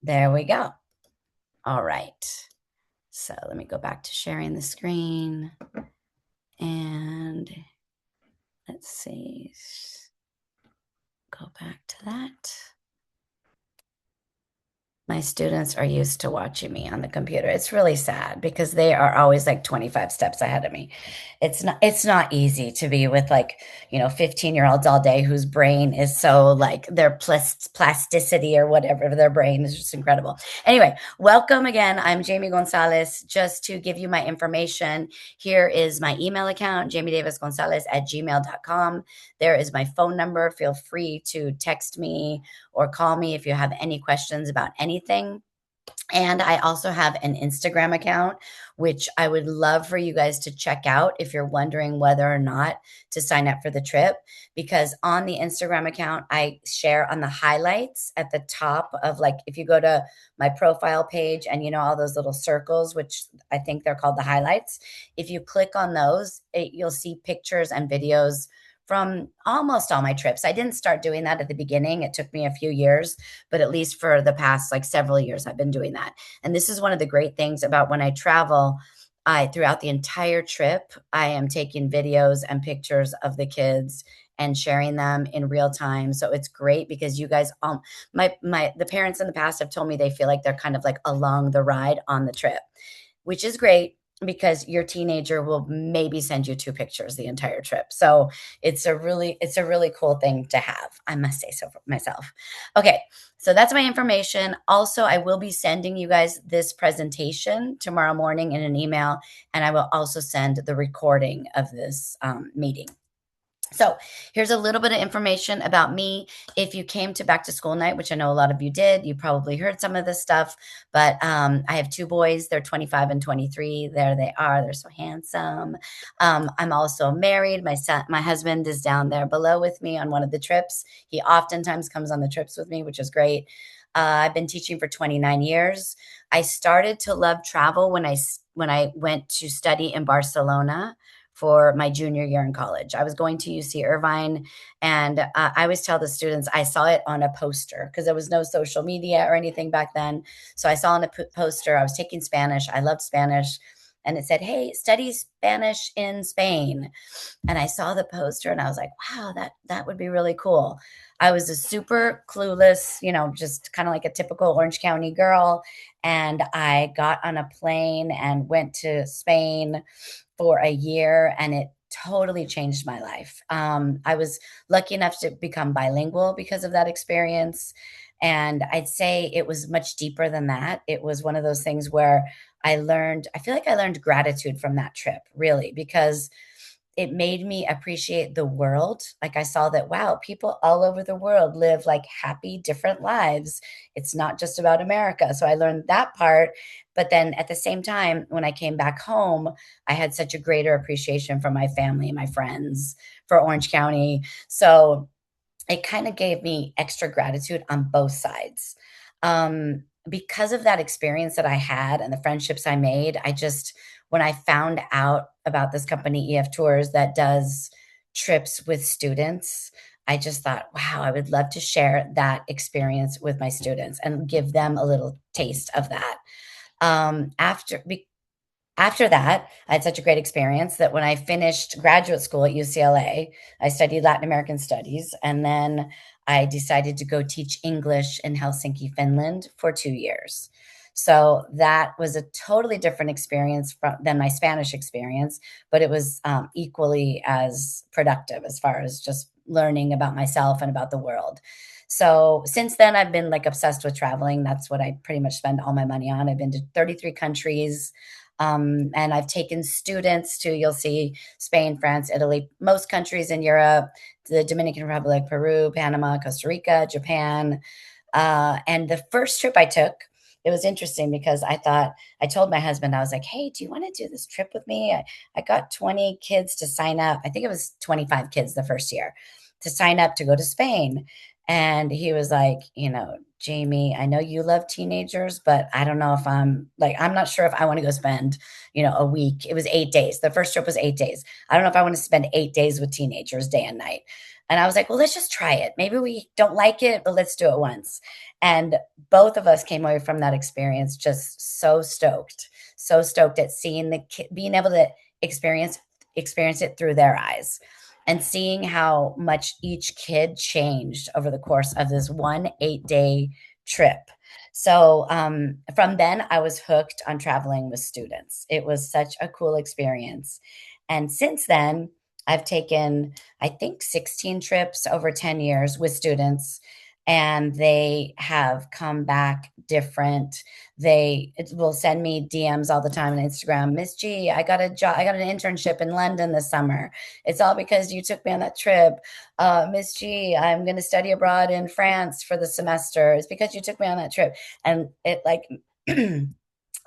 There we go. All right. So let me go back to sharing the screen and let's see. Go back to that. My students are used to watching me on the computer. It's really sad because they are always like 25 steps ahead of me. It's not easy to be with like, 15-year-olds all day whose brain is so like their plasticity or whatever of their brain is just incredible. Anyway, welcome again. I'm Jamie Gonzalez. Just to give you my information, here is my email account, jamiedavisgonzalez@gmail.com. There is my phone number. Feel free to text me or call me if you have any questions about anything. And I also have an Instagram account, which I would love for you guys to check out if you're wondering whether or not to sign up for the trip. Because on the Instagram account, I share on the highlights at the top of like, if you go to my profile page and all those little circles, which I think they're called the highlights, if you click on those, you'll see pictures and videos from almost all my trips. I didn't start doing that at the beginning. It took me a few years, but at least for the past like several years, I've been doing that. And this is one of the great things about when I travel. I throughout the entire trip, I am taking videos and pictures of the kids and sharing them in real time. So it's great because you guys, the parents in the past have told me they feel like they're kind of like along the ride on the trip, which is great because your teenager will maybe send you two pictures the entire trip. So it's a really cool thing to have. I must say so for myself. Okay, so that's my information. Also, I will be sending you guys this presentation tomorrow morning in an email, and I will also send the recording of this meeting. So here's a little bit of information about me. If you came to back to school night, which I know a lot of you did, you probably heard some of this stuff, but I have two boys. They're 25 and 23. There they are. They're so handsome. I'm also married. My husband is down there below with me on one of the trips. He oftentimes comes on the trips with me, which is great. I've been teaching for 29 years. I started to love travel when I went to study in Barcelona for my junior year in college. I was going to UC Irvine, and I always tell the students I saw it on a poster because there was no social media or anything back then. So I saw on a poster. I was taking Spanish. I loved Spanish. And it said, "Hey, study Spanish in Spain." And I saw the poster and I was like, wow, that would be really cool. I was a super clueless, just kind of like a typical Orange County girl. And I got on a plane and went to Spain for a year, and it totally changed my life. I was lucky enough to become bilingual because of that experience. And I'd say it was much deeper than that. It was one of those things where I feel like I learned gratitude from that trip, really, because it made me appreciate the world. Like I saw that, wow, people all over the world live like happy, different lives. It's not just about America. So I learned that part. But then at the same time, when I came back home, I had such a greater appreciation for my family and my friends, for Orange County. So it kind of gave me extra gratitude on both sides. Because of that experience that I had and the friendships I made, when I found out about this company, EF Tours, that does trips with students, I just thought, wow, I would love to share that experience with my students and give them a little taste of that. Um, after, after that, I had such a great experience that when I finished graduate school at UCLA, I studied Latin American studies, and then I decided to go teach English in Helsinki, Finland for 2 years. So that was a totally different experience than my Spanish experience, but it was equally as productive as far as just learning about myself and about the world. So since then, I've been like obsessed with traveling. That's what I pretty much spend all my money on. I've been to 33 countries. And I've taken students to, you'll see Spain, France, Italy, most countries in Europe, the Dominican Republic, Peru, Panama, Costa Rica, Japan. And the first trip I took, it was interesting because I told my husband, I was like, hey, do you want to do this trip with me? I got 20 kids to sign up. I think it was 25 kids the first year to sign up to go to Spain. And he was like, Jamie, I know you love teenagers, but I don't know if I'm not sure if I want to go spend, a week. It was 8 days. The first trip was 8 days. I don't know if I want to spend 8 days with teenagers day and night. And I was like, well, let's just try it. Maybe we don't like it, but let's do it once. And both of us came away from that experience just so stoked at seeing being able to experience it through their eyes and seeing how much each kid changed over the course of this 1 8-day trip. So from then, I was hooked on traveling with students. It was such a cool experience. And since then, I've taken, I think, 16 trips over 10 years with students, and they have come back different. They will send me DMs all the time on Instagram. Miss G, I got a job. I got an internship in London this summer. It's all because you took me on that trip. Miss G, I'm going to study abroad in France for the semester. It's because you took me on that trip. And it like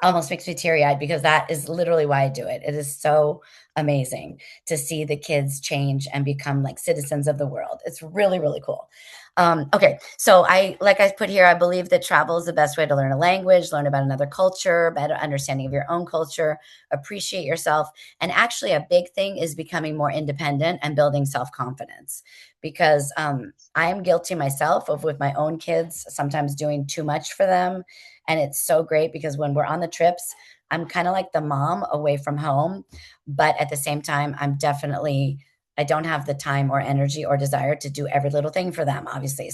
almost makes me teary eyed because that is literally why I do it. It is so amazing to see the kids change and become like citizens of the world. It's really, really cool. Okay, so like I put here, I believe that travel is the best way to learn a language, learn about another culture, better understanding of your own culture, appreciate yourself. And actually, a big thing is becoming more independent and building self confidence because I am guilty myself of with my own kids, sometimes doing too much for them. And it's so great because when we're on the trips, I'm kind of like the mom away from home. But at the same time, I don't have the time or energy or desire to do every little thing for them, obviously.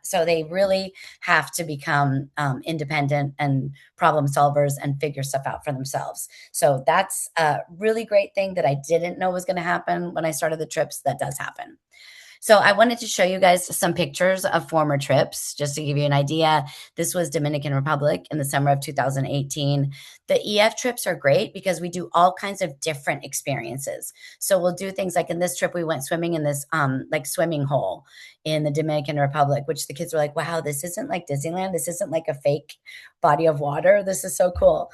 So they really have to become independent and problem solvers and figure stuff out for themselves. So that's a really great thing that I didn't know was going to happen when I started the trips. That does happen. So I wanted to show you guys some pictures of former trips just to give you an idea. This was Dominican Republic in the summer of 2018. The EF trips are great because we do all kinds of different experiences. So we'll do things like in this trip, we went swimming in this like swimming hole in the Dominican Republic, which the kids were like, wow, this isn't like Disneyland. This isn't like a fake body of water. This is so cool.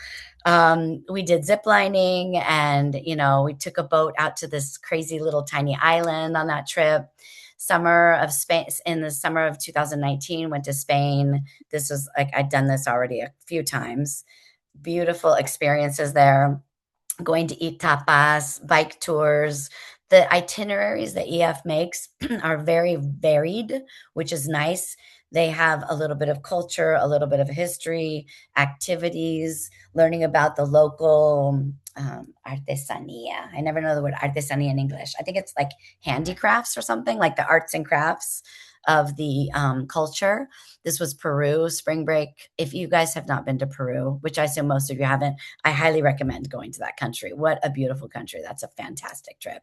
We did zip lining and, we took a boat out to this crazy little tiny island on that trip. Summer of Spain in the summer of 2019, went to Spain. This was like, I'd done this already a few times. Beautiful experiences there. Going to eat tapas, bike tours. The itineraries that EF makes are very varied, which is nice. They have a little bit of culture, a little bit of history, activities, learning about the local artesania. I never know the word artesania in English. I think it's like handicrafts or something, like the arts and crafts of the culture. This was Peru, spring break. If you guys have not been to Peru, which I assume most of you haven't, I highly recommend going to that country. What a beautiful country. That's a fantastic trip.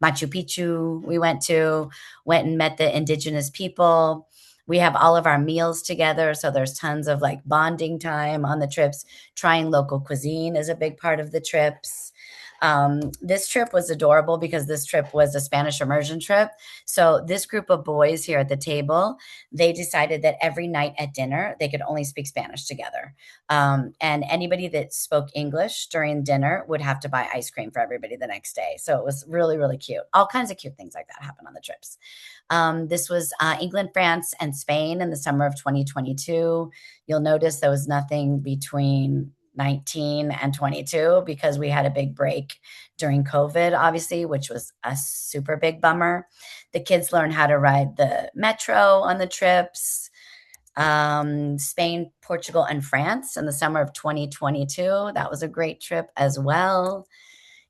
Machu Picchu, we went and met the indigenous people. We have all of our meals together. So there's tons of like bonding time on the trips. Trying local cuisine is a big part of the trips. This trip was adorable because this trip was a Spanish immersion trip. So this group of boys here at the table, they decided that every night at dinner, they could only speak Spanish together. And anybody that spoke English during dinner would have to buy ice cream for everybody the next day. So it was really, really cute. All kinds of cute things like that happen on the trips. This was England, France, and Spain in the summer of 2022. You'll notice there was nothing between 19 and 22 because we had a big break during COVID, obviously, which was a super big bummer. The kids learned how to ride the metro on the trips. Spain, Portugal, and France in the summer of 2022. That was a great trip as well.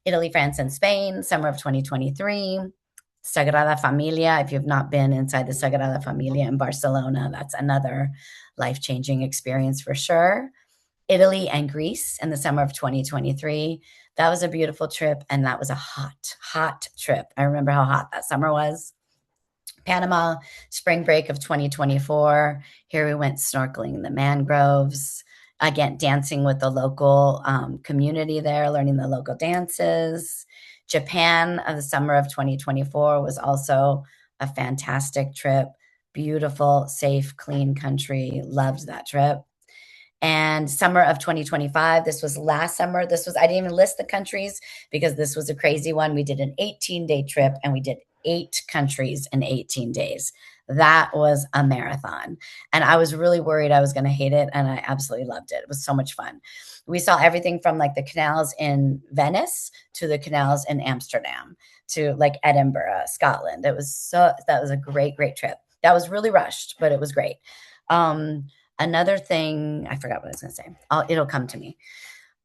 Italy, France, and Spain, summer of 2023. Sagrada Familia. If you've not been inside the Sagrada Familia in Barcelona, that's another life-changing experience for sure. Italy and Greece in the summer of 2023. That was a beautiful trip, and that was a hot, hot trip. I remember how hot that summer was. Panama, spring break of 2024. Here we went snorkeling in the mangroves. Again, dancing with the local community there, learning the local dances. Japan of the summer of 2024 was also a fantastic trip. Beautiful, safe, clean country. Loved that trip. And summer of 2025, this was last summer. I didn't even list the countries because this was a crazy one. We did an 18-day trip and we did 8 countries in 18 days. That was a marathon. And I was really worried I was going to hate it. And I absolutely loved it. It was so much fun. We saw everything from like the canals in Venice to the canals in Amsterdam to like Edinburgh, Scotland. That was a great, great trip. That was really rushed, but it was great. Another thing, I forgot what I was going to say. It'll come to me.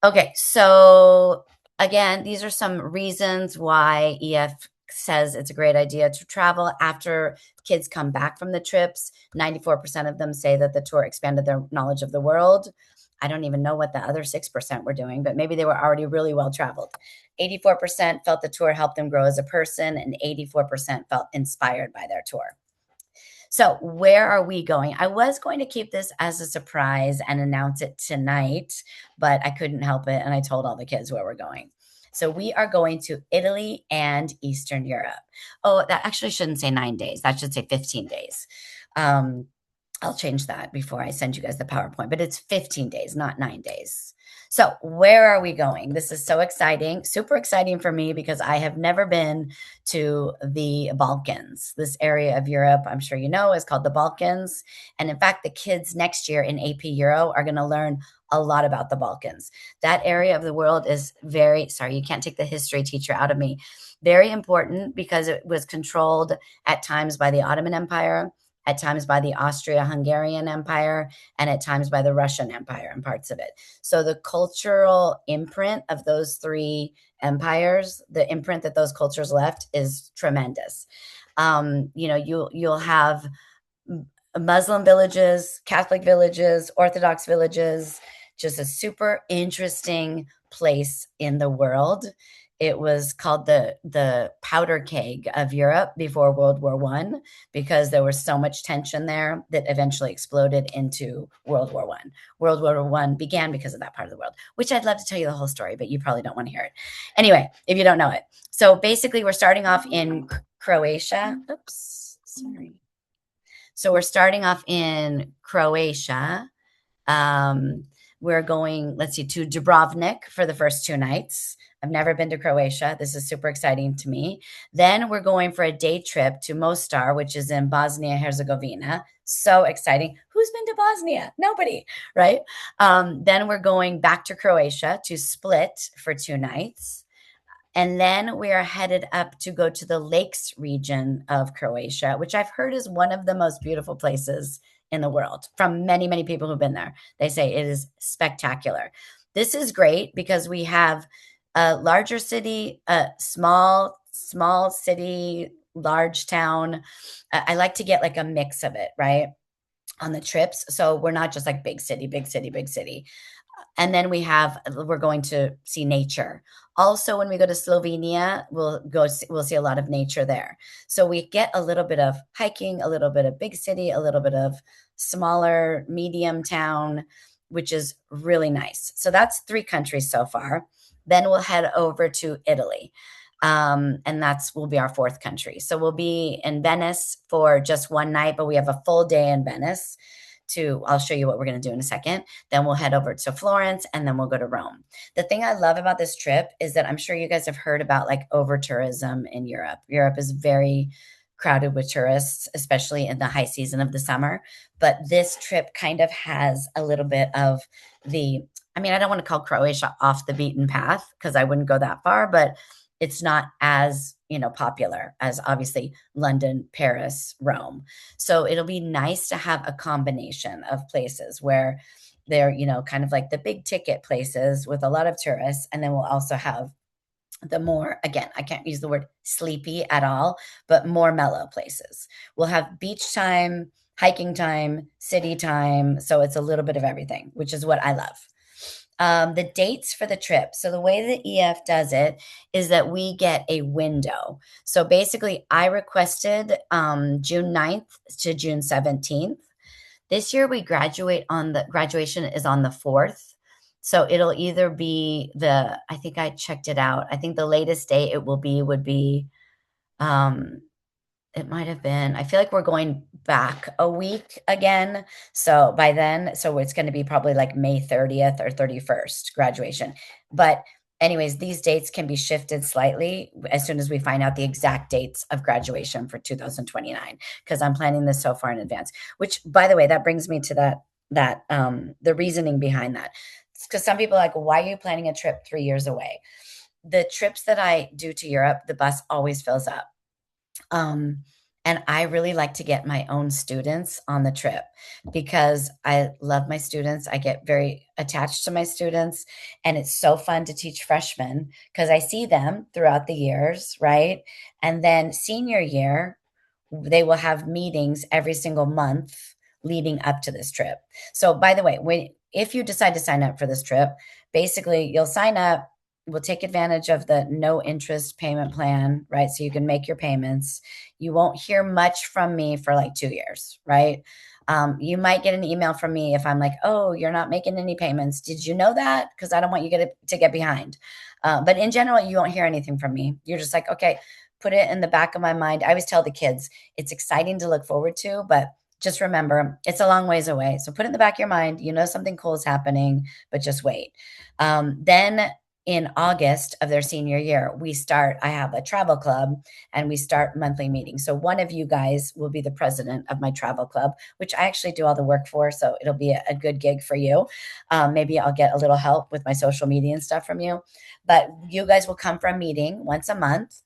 Okay, so again, these are some reasons why EF says it's a great idea to travel after kids come back from the trips. 94% of them say that the tour expanded their knowledge of the world. I don't even know what the other 6% were doing, but maybe they were already really well traveled. 84% felt the tour helped them grow as a person, and 84% felt inspired by their tour. So, where are we going? I was going to keep this as a surprise and announce it tonight, but I couldn't help it. And I told all the kids where we're going. So, we are going to Italy and Eastern Europe. Oh, that actually shouldn't say 9 days. That should say 15 days. I'll change that before I send you guys the PowerPoint, but it's 15 days, not 9 days. So, where are we going? This is so exciting, super exciting for me because I have never been to the Balkans. This area of Europe, I'm sure you know, is called the Balkans. And in fact, the kids next year in AP Euro are going to learn a lot about the Balkans. That area of the world is sorry, you can't take the history teacher out of me. Very important because it was controlled at times by the Ottoman Empire, at times by the Austria-Hungarian Empire, and at times by the Russian Empire and parts of it. So the cultural imprint of those three empires, the imprint that those cultures left is tremendous. You'll have Muslim villages, Catholic villages, Orthodox villages, just a super interesting place in the world. It was called the powder keg of Europe before World War I because there was so much tension there that eventually exploded into World War I. World War I began because of that part of the world, which I'd love to tell you the whole story, but you probably don't want to hear it. Anyway, if you don't know it. So basically, we're starting off in Croatia. Oops, sorry. So we're starting off in Croatia. We're going, let's see, to Dubrovnik for the first 2 nights. I've never been to Croatia. This is super exciting to me. Then we're going for a day trip to Mostar, which is in Bosnia Herzegovina. So exciting. Who's been to Bosnia? Nobody, right? Then we're going back to Croatia to Split for 2 nights. And then we are headed up to go to the lakes region of Croatia, which I've heard is one of the most beautiful places in the world from many, many people who've been there. They say it is spectacular. This is great because we have a larger city, a small city, large town. I like to get like a mix of it, right? On the trips. So we're not just like big city, big city, big city. And then we're going to see nature. Also, when we go to Slovenia, we'll see a lot of nature there. So we get a little bit of hiking, a little bit of big city, a little bit of smaller, medium town, which is really nice. So that's 3 countries so far. Then we'll head over to Italy. And will be our 4th country. So we'll be in Venice for just 1 night, but we have a full day in Venice. I'll show you what we're going to do in a second. Then we'll head over to Florence and then we'll go to Rome. The thing I love about this trip is that I'm sure you guys have heard about like over tourism in Europe. Europe is very crowded with tourists, especially in the high season of the summer. But this trip kind of has a little bit of I don't want to call Croatia off the beaten path because I wouldn't go that far, but it's not as popular as obviously London, Paris, Rome. So it'll be nice to have a combination of places where they're, kind of like the big ticket places with a lot of tourists. And then we'll also have the more, again, I can't use the word sleepy at all, but more mellow places. We'll have beach time, hiking time, city time. So it's a little bit of everything, which is what I love. The dates for the trip. So the way that EF does it is that we get a window. So basically, I requested June 9th to June 17th. This year we graduation is on the 4th. So it'll either be I think I checked it out. I think the latest date it would be it might have been, I feel like we're going back a week again. So by then, it's going to be probably like May 30th or 31st graduation. But anyways, these dates can be shifted slightly as soon as we find out the exact dates of graduation for 2029, because I'm planning this so far in advance. Which, by the way, that brings me to the reasoning behind that. Because some people are like, why are you planning a trip 3 years away? The trips that I do to Europe, the bus always fills up. Um, and I really like to get my own students on the trip because I love my students. I get very attached to my students, and it's so fun to teach freshmen because I see them throughout the years, right? And then senior year, they will have meetings every single month leading up to this trip. So, by the way, when if you decide to sign up for this trip, basically you'll sign up, we'll take advantage of the no interest payment plan, right? So you can make your payments. You won't hear much from me for like 2 years, right? You might get an email from me if I'm like, oh, you're not making any payments. Did you know that? Because I don't want you to get behind. But in general, you won't hear anything from me. You're just like, okay, put it in the back of my mind. I always tell the kids it's exciting to look forward to, but just remember it's a long ways away. So put it in the back of your mind. You know something cool is happening, but just wait. Then in August of their senior year, I have a travel club and we start monthly meetings. So one of you guys will be the president of my travel club, which I actually do all the work for. So it'll be a good gig for you. Maybe I'll get a little help with my social media and stuff from you. But you guys will come for a meeting once a month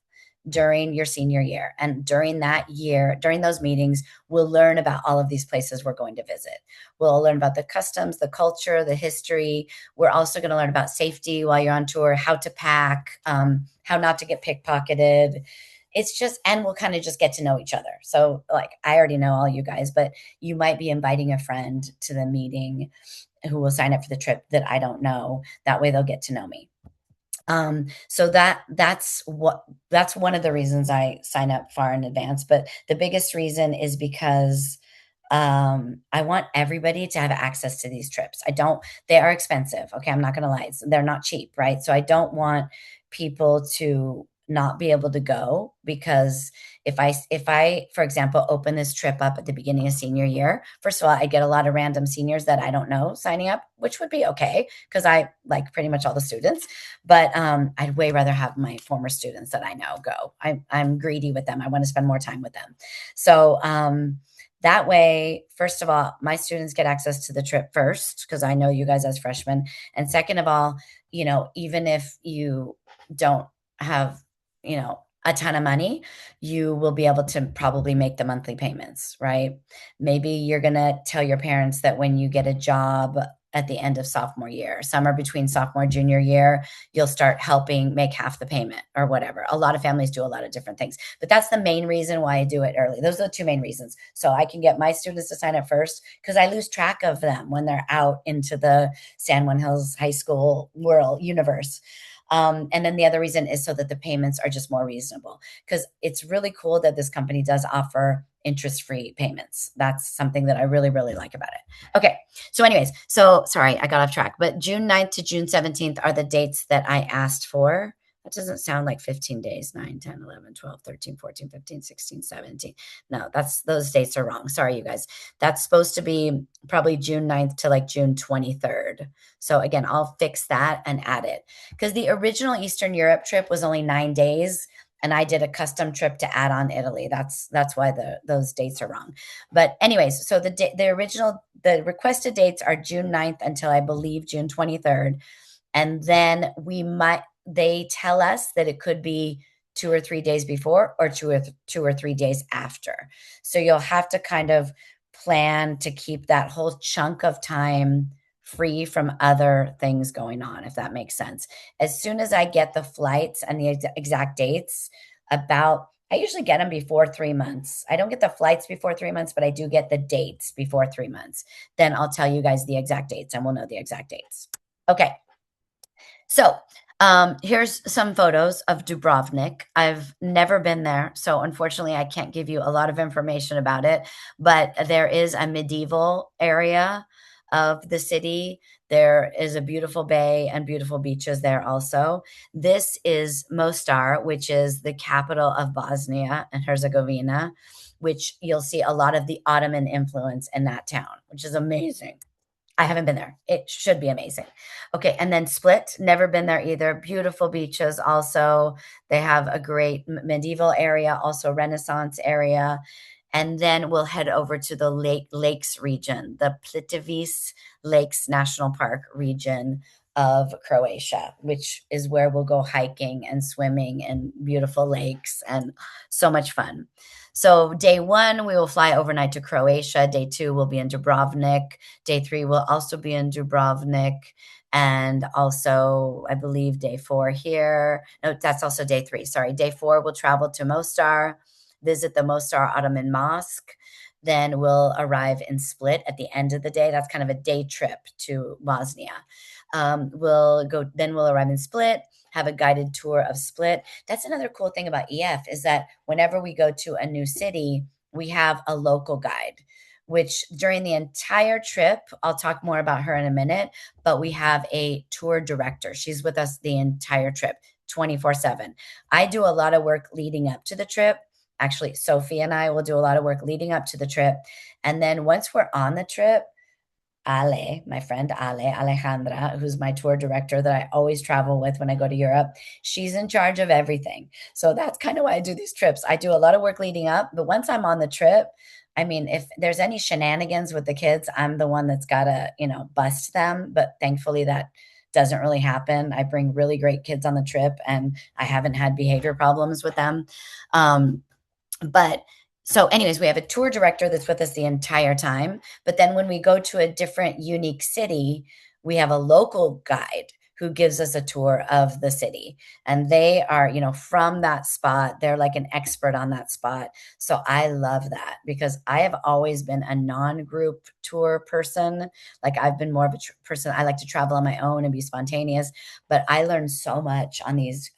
during your senior year. And during that year, during those meetings, we'll learn about all of these places we're going to visit. We'll learn about the customs, the culture, the history. We're also going to learn about safety while you're on tour, how to pack, how not to get pickpocketed. It's just, and we'll kind of just get to know each other. So, like, I already know all you guys, but you might be inviting a friend to the meeting who will sign up for the trip that I don't know. That way they'll get to know me. So that's one of the reasons I sign up far in advance. But the biggest reason is because I want everybody to have access to these trips. They are expensive. Okay. I'm not going to lie. They're not cheap. Right. So I don't want people to not be able to go because if I, for example, open this trip up at the beginning of senior year, first of all, I get a lot of random seniors that I don't know signing up, which would be okay because I like pretty much all the students. But I'd way rather have my former students that I know go. I'm greedy with them. I want to spend more time with them. So that way, first of all, my students get access to the trip first because I know you guys as freshmen. And second of all, even if you don't have, a ton of money, you will be able to probably make the monthly payments, right? Maybe you're going to tell your parents that when you get a job at the end of sophomore year, somewhere between sophomore and junior year, you'll start helping make half the payment or whatever. A lot of families do a lot of different things, but that's the main reason why I do it early. Those are the two main reasons. So I can get my students to sign up first because I lose track of them when they're out into the San Juan Hills High School world universe. And then the other reason is so that the payments are just more reasonable because it's really cool that this company does offer interest-free payments. That's something that I really, really like about it. Okay. So anyways, so sorry, I got off track, but June 9th to June 17th are the dates that I asked for. That doesn't sound like 15 days, 9, 10, 11, 12, 13, 14, 15, 16, 17. No, those dates are wrong. Sorry, you guys. That's supposed to be probably June 9th to like June 23rd. So again, I'll fix that and add it because the original Eastern Europe trip was only 9 days and I did a custom trip to add on Italy. That's why those dates are wrong. But anyways, so the requested dates are June 9th until I believe June 23rd. And then they tell us that it could be 2 or 3 days before or 2 or 3 days after. So you'll have to kind of plan to keep that whole chunk of time free from other things going on, if that makes sense. As soon as I get the flights and the exact dates, I usually get them before 3 months. I don't get the flights before 3 months, but I do get the dates before 3 months. Then I'll tell you guys the exact dates and we'll know the exact dates. Okay. So here's some photos of Dubrovnik. I've never been there, so unfortunately, I can't give you a lot of information about it. But there is a medieval area of the city. There is a beautiful bay and beautiful beaches there also. This is Mostar, which is the capital of Bosnia and Herzegovina, which you'll see a lot of the Ottoman influence in that town, which is amazing. I haven't been there. It should be amazing. Okay, and then Split, never been there either. Beautiful beaches also. They have a great medieval area, also Renaissance area. And then we'll head over to the lakes region, the Plitvice Lakes National Park region of Croatia, which is where we'll go hiking and swimming in beautiful lakes and so much fun. So day one, we will fly overnight to Croatia. Day two, we'll be in Dubrovnik. Day three will also be in Dubrovnik. And also, I believe day four here. No, that's also day three. Sorry. Day four, we'll travel to Mostar, visit the Mostar Ottoman Mosque. Then we'll arrive in Split at the end of the day. That's kind of a day trip to Bosnia. Then we'll arrive in Split, have a guided tour of Split. That's another cool thing about EF is that whenever we go to a new city, we have a local guide, which during the entire trip, I'll talk more about her in a minute, but we have a tour director. She's with us the entire trip, 24/7. I do a lot of work leading up to the trip. Actually, Sophie and I will do a lot of work leading up to the trip. And then once we're on the trip, Ale, my friend Ale, Alejandra, who's my tour director that I always travel with when I go to Europe, she's in charge of everything. So that's kind of why I do these trips. I do a lot of work leading up, but once I'm on the trip, I mean, if there's any shenanigans with the kids, I'm the one that's got to, bust them. But thankfully, that doesn't really happen. I bring really great kids on the trip and I haven't had behavior problems with them. Um, but so, anyways, we have a tour director that's with us the entire time. But then when we go to a different unique city, we have a local guide who gives us a tour of the city. And they are, from that spot. They're like an expert on that spot. So I love that because I have always been a non-group tour person. Like I've been more of a person. I like to travel on my own and be spontaneous. But I learned so much on these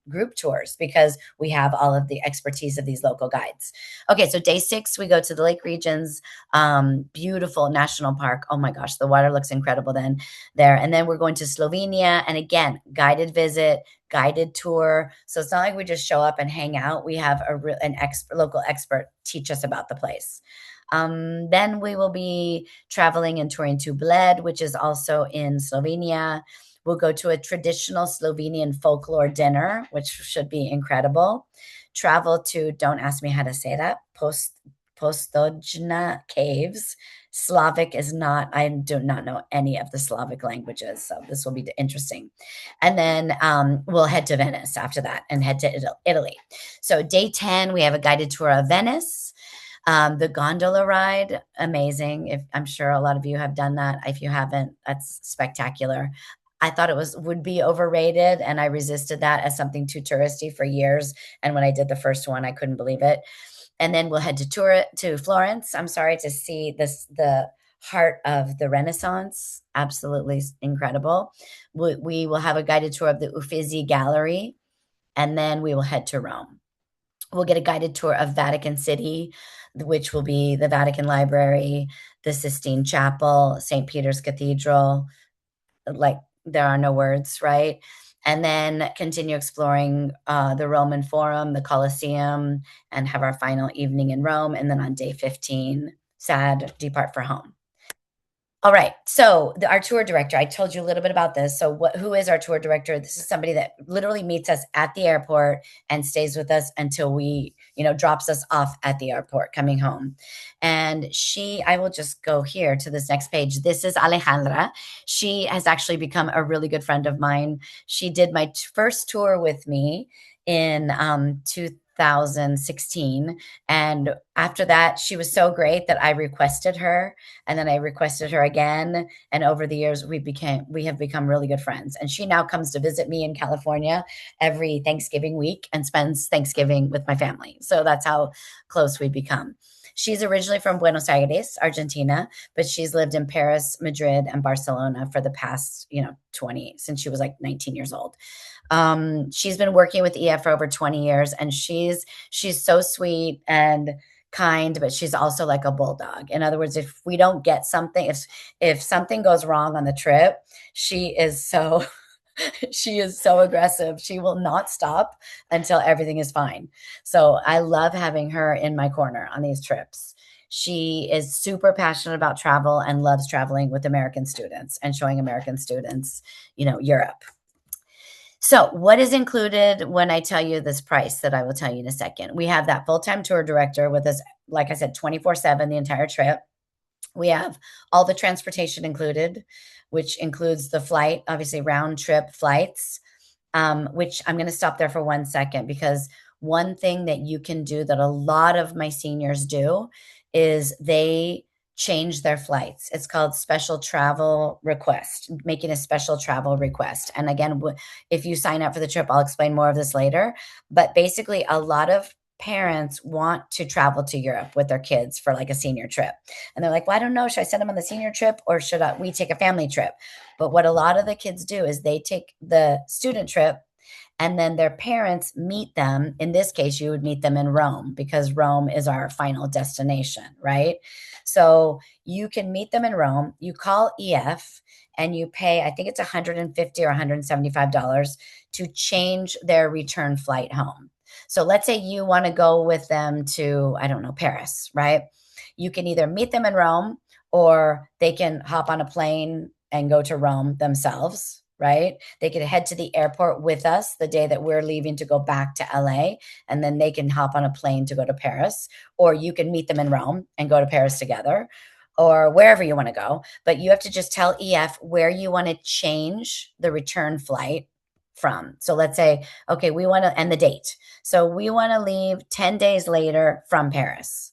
group tours because we have all of the expertise of these local guides. Okay, so day 6, we go to the lake regions, beautiful national park. Oh my gosh, the water looks incredible there. And then we're going to Slovenia. And again, guided visit, guided tour. So it's not like we just show up and hang out. We have local expert teach us about the place. Then we will be traveling and touring to Bled, which is also in Slovenia. We'll go to a traditional Slovenian folklore dinner, which should be incredible. Travel to, don't ask me how to say that, Postojna Caves. Slavic is not, I do not know any of the Slavic languages, so this will be interesting. And then we'll head to Venice after that and head to Italy. So day 10, we have a guided tour of Venice. The gondola ride, amazing. I'm sure a lot of you have done that. If you haven't, that's spectacular. I thought would be overrated, and I resisted that as something too touristy for years. And when I did the first one, I couldn't believe it. And then we'll head to Florence. I'm sorry, to see the heart of the Renaissance. Absolutely incredible. We will have a guided tour of the Uffizi Gallery, and then we will head to Rome. We'll get a guided tour of Vatican City, which will be the Vatican Library, the Sistine Chapel, St. Peter's Cathedral. Like, there are no words, right? And then continue exploring the Roman Forum, the Colosseum, and have our final evening in Rome. And then on day 15, sad, depart for home. All right. So our tour director, I told you a little bit about this. So who is our tour director? This is somebody that literally meets us at the airport and stays with us until we, drops us off at the airport coming home. And I will just go here to this next page. This is Alejandra. She has actually become a really good friend of mine. She did my first tour with me in 2016. And after that, she was so great that I requested her, and then I requested her again. And over the years, we have become really good friends. And she now comes to visit me in California every Thanksgiving week and spends Thanksgiving with my family. So that's how close we've become. She's originally from Buenos Aires, Argentina, but she's lived in Paris, Madrid, and Barcelona for the past, since she was like 19 years old. She's been working with EF for over 20 years, and she's so sweet and kind, but she's also like a bulldog. In other words, if we don't get something, if something goes wrong on the trip, she is so she is so aggressive. She will not stop until everything is fine. So I love having her in my corner on these trips. She is super passionate about travel and loves traveling with American students and showing American students, Europe. So, what is included when I tell you this price that I will tell you in a second? We have that full-time tour director with us, like I said, 24/7 the entire trip. We have all the transportation included, which includes the flight, obviously round trip flights, which I'm going to stop there for 1 second, because one thing that you can do that a lot of my seniors do is they change their flights. It's called special travel request, making a special travel request. And again, if you sign up for the trip, I'll explain more of this later. But basically, a lot of parents want to travel to Europe with their kids for like a senior trip. And they're like, well, I don't know. Should I send them on the senior trip, or should we take a family trip? But what a lot of the kids do is they take the student trip, and then their parents meet them. In this case, you would meet them in Rome, because Rome is our final destination, right? So you can meet them in Rome. You call EF and you pay, I think it's $150 or $175 to change their return flight home. So let's say you want to go with them to, I don't know, Paris, right? You can either meet them in Rome, or they can hop on a plane and go to Rome themselves, right? They could head to the airport with us the day that we're leaving to go back to LA, and then they can hop on a plane to go to Paris, or you can meet them in Rome and go to Paris together, or wherever you want to go. But you have to just tell EF where you want to change the return flight from. So let's say, okay, we want to, and the date. So we want to leave 10 days later from Paris.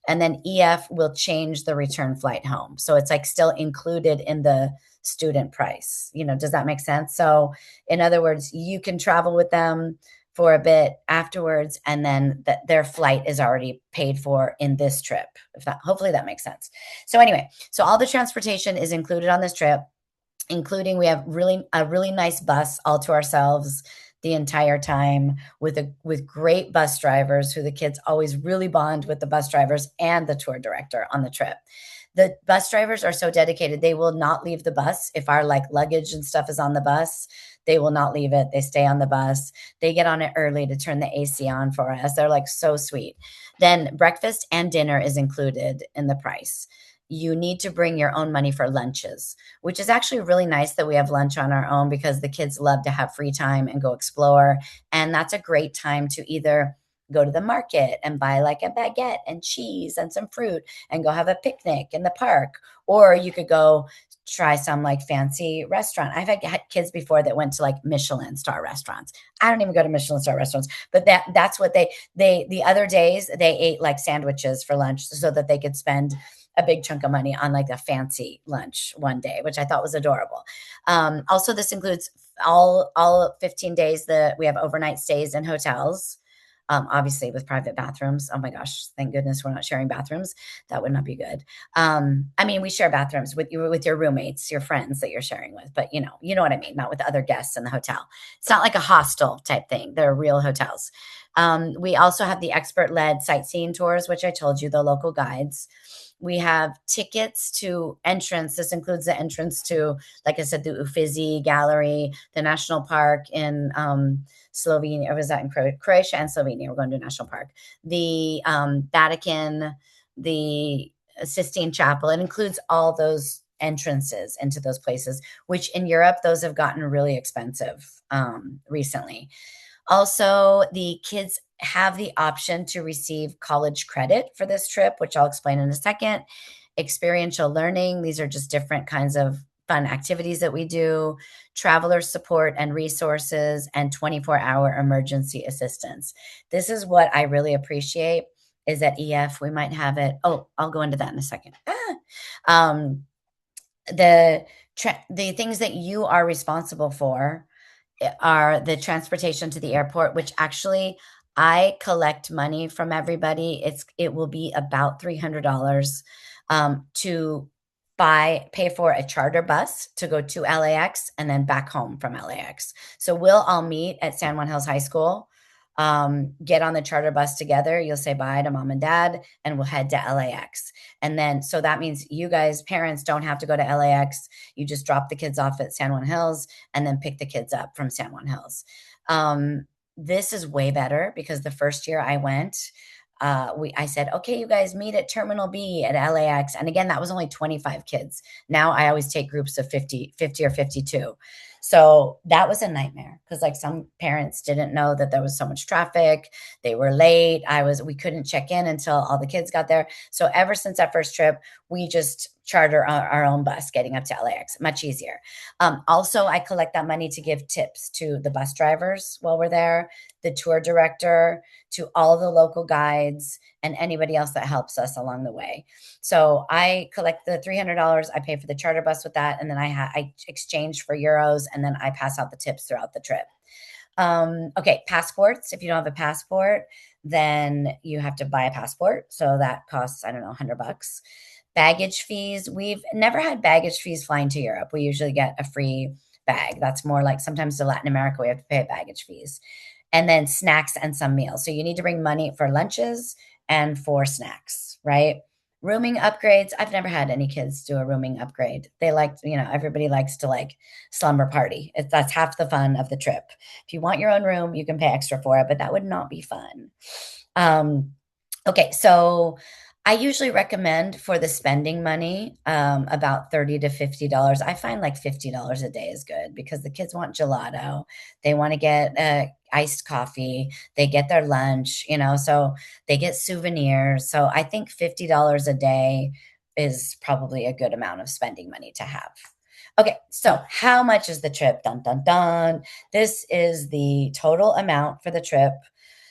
And then EF will change the return flight home. So it's like still included in the student price. Does that make sense? So in other words, you can travel with them for a bit afterwards, and then their flight is already paid for in this trip. Hopefully that makes sense. So anyway, so all the transportation is included on this trip, including we have a really nice bus all to ourselves the entire time, with great bus drivers who the kids always really bond with, the bus drivers and the tour director on the trip. The bus drivers are so dedicated. They will not leave the bus. If our like luggage and stuff is on the bus, they will not leave it. They stay on the bus. They get on it early to turn the AC on for us. They're like so sweet. Then breakfast and dinner is included in the price. You need to bring your own money for lunches, which is actually really nice that we have lunch on our own, because the kids love to have free time and go explore. And that's a great time to either go to the market and buy like a baguette and cheese and some fruit and go have a picnic in the park. Or you could go try some like fancy restaurant. I've had kids before that went to like Michelin star restaurants. I don't even go to Michelin star restaurants, but that's what the other days they ate like sandwiches for lunch so that they could spend a big chunk of money on like a fancy lunch one day, which I thought was adorable. Also, this includes all 15 days that we have overnight stays in hotels, obviously with private bathrooms. Oh my gosh, thank goodness we're not sharing bathrooms. That would not be good. I mean, we share bathrooms with your roommates, your friends that you're sharing with, but you know what I mean, not with other guests in the hotel. It's not like a hostel type thing. They're real hotels. We also have the expert-led sightseeing tours, which I told you, the local guides. We have tickets to entrance. This includes the entrance to, like I said, the Uffizi Gallery, the national park in Slovenia. Or was that in Croatia and Slovenia? We're going to a national park. The Vatican, the Sistine Chapel. It includes all those entrances into those places, which in Europe, those have gotten really expensive recently. Also, the kids have the option to receive college credit for this trip, which I'll explain in a second. Experiential learning, these are just different kinds of fun activities that we do, traveler support and resources, and 24-hour emergency assistance. This is what I really appreciate, is at EF, we might have it. Oh, I'll go into that in a second. The things that you are responsible for are the transportation to the airport, which actually I collect money from everybody. It will be about $300 to pay for a charter bus to go to LAX and then back home from LAX. So we'll all meet at San Juan Hills High School, get on the charter bus together. You'll say bye to mom and dad, and we'll head to LAX. And then, so that means you guys, parents, don't have to go to LAX. You just drop the kids off at San Juan Hills and then pick the kids up from San Juan Hills. This is way better, because the first year I went, I said, okay, you guys meet at Terminal B at LAX. And again, that was only 25 kids. Now I always take groups of 50 or 52. So that was a nightmare because like some parents didn't know that there was so much traffic. They were late. We couldn't check in until all the kids got there. So ever since that first trip, we just charter our own bus getting up to LAX, much easier. Also, I collect that money to give tips to the bus drivers while we're there, the tour director, to all the local guides, and anybody else that helps us along the way. So I collect the $300. I pay for the charter bus with that, and then I exchange for euros, and then I pass out the tips throughout the trip. Okay, passports. If you don't have a passport, then you have to buy a passport. So that costs, I don't know, $100. Baggage fees. We've never had baggage fees flying to Europe. We usually get a free bag. That's more like sometimes to Latin America, we have to pay baggage fees. And then snacks and some meals. So you need to bring money for lunches and for snacks, right? Rooming upgrades. I've never had any kids do a rooming upgrade. They like, everybody likes to like slumber party. That's half the fun of the trip. If you want your own room, you can pay extra for it, but that would not be fun. Um, okay, so I usually recommend for the spending money about $30 to $50. I find like $50 a day is good because the kids want gelato. They want to get iced coffee. They get their lunch, so they get souvenirs. So I think $50 a day is probably a good amount of spending money to have. Okay, so how much is the trip? Dun, dun, dun. This is the total amount for the trip.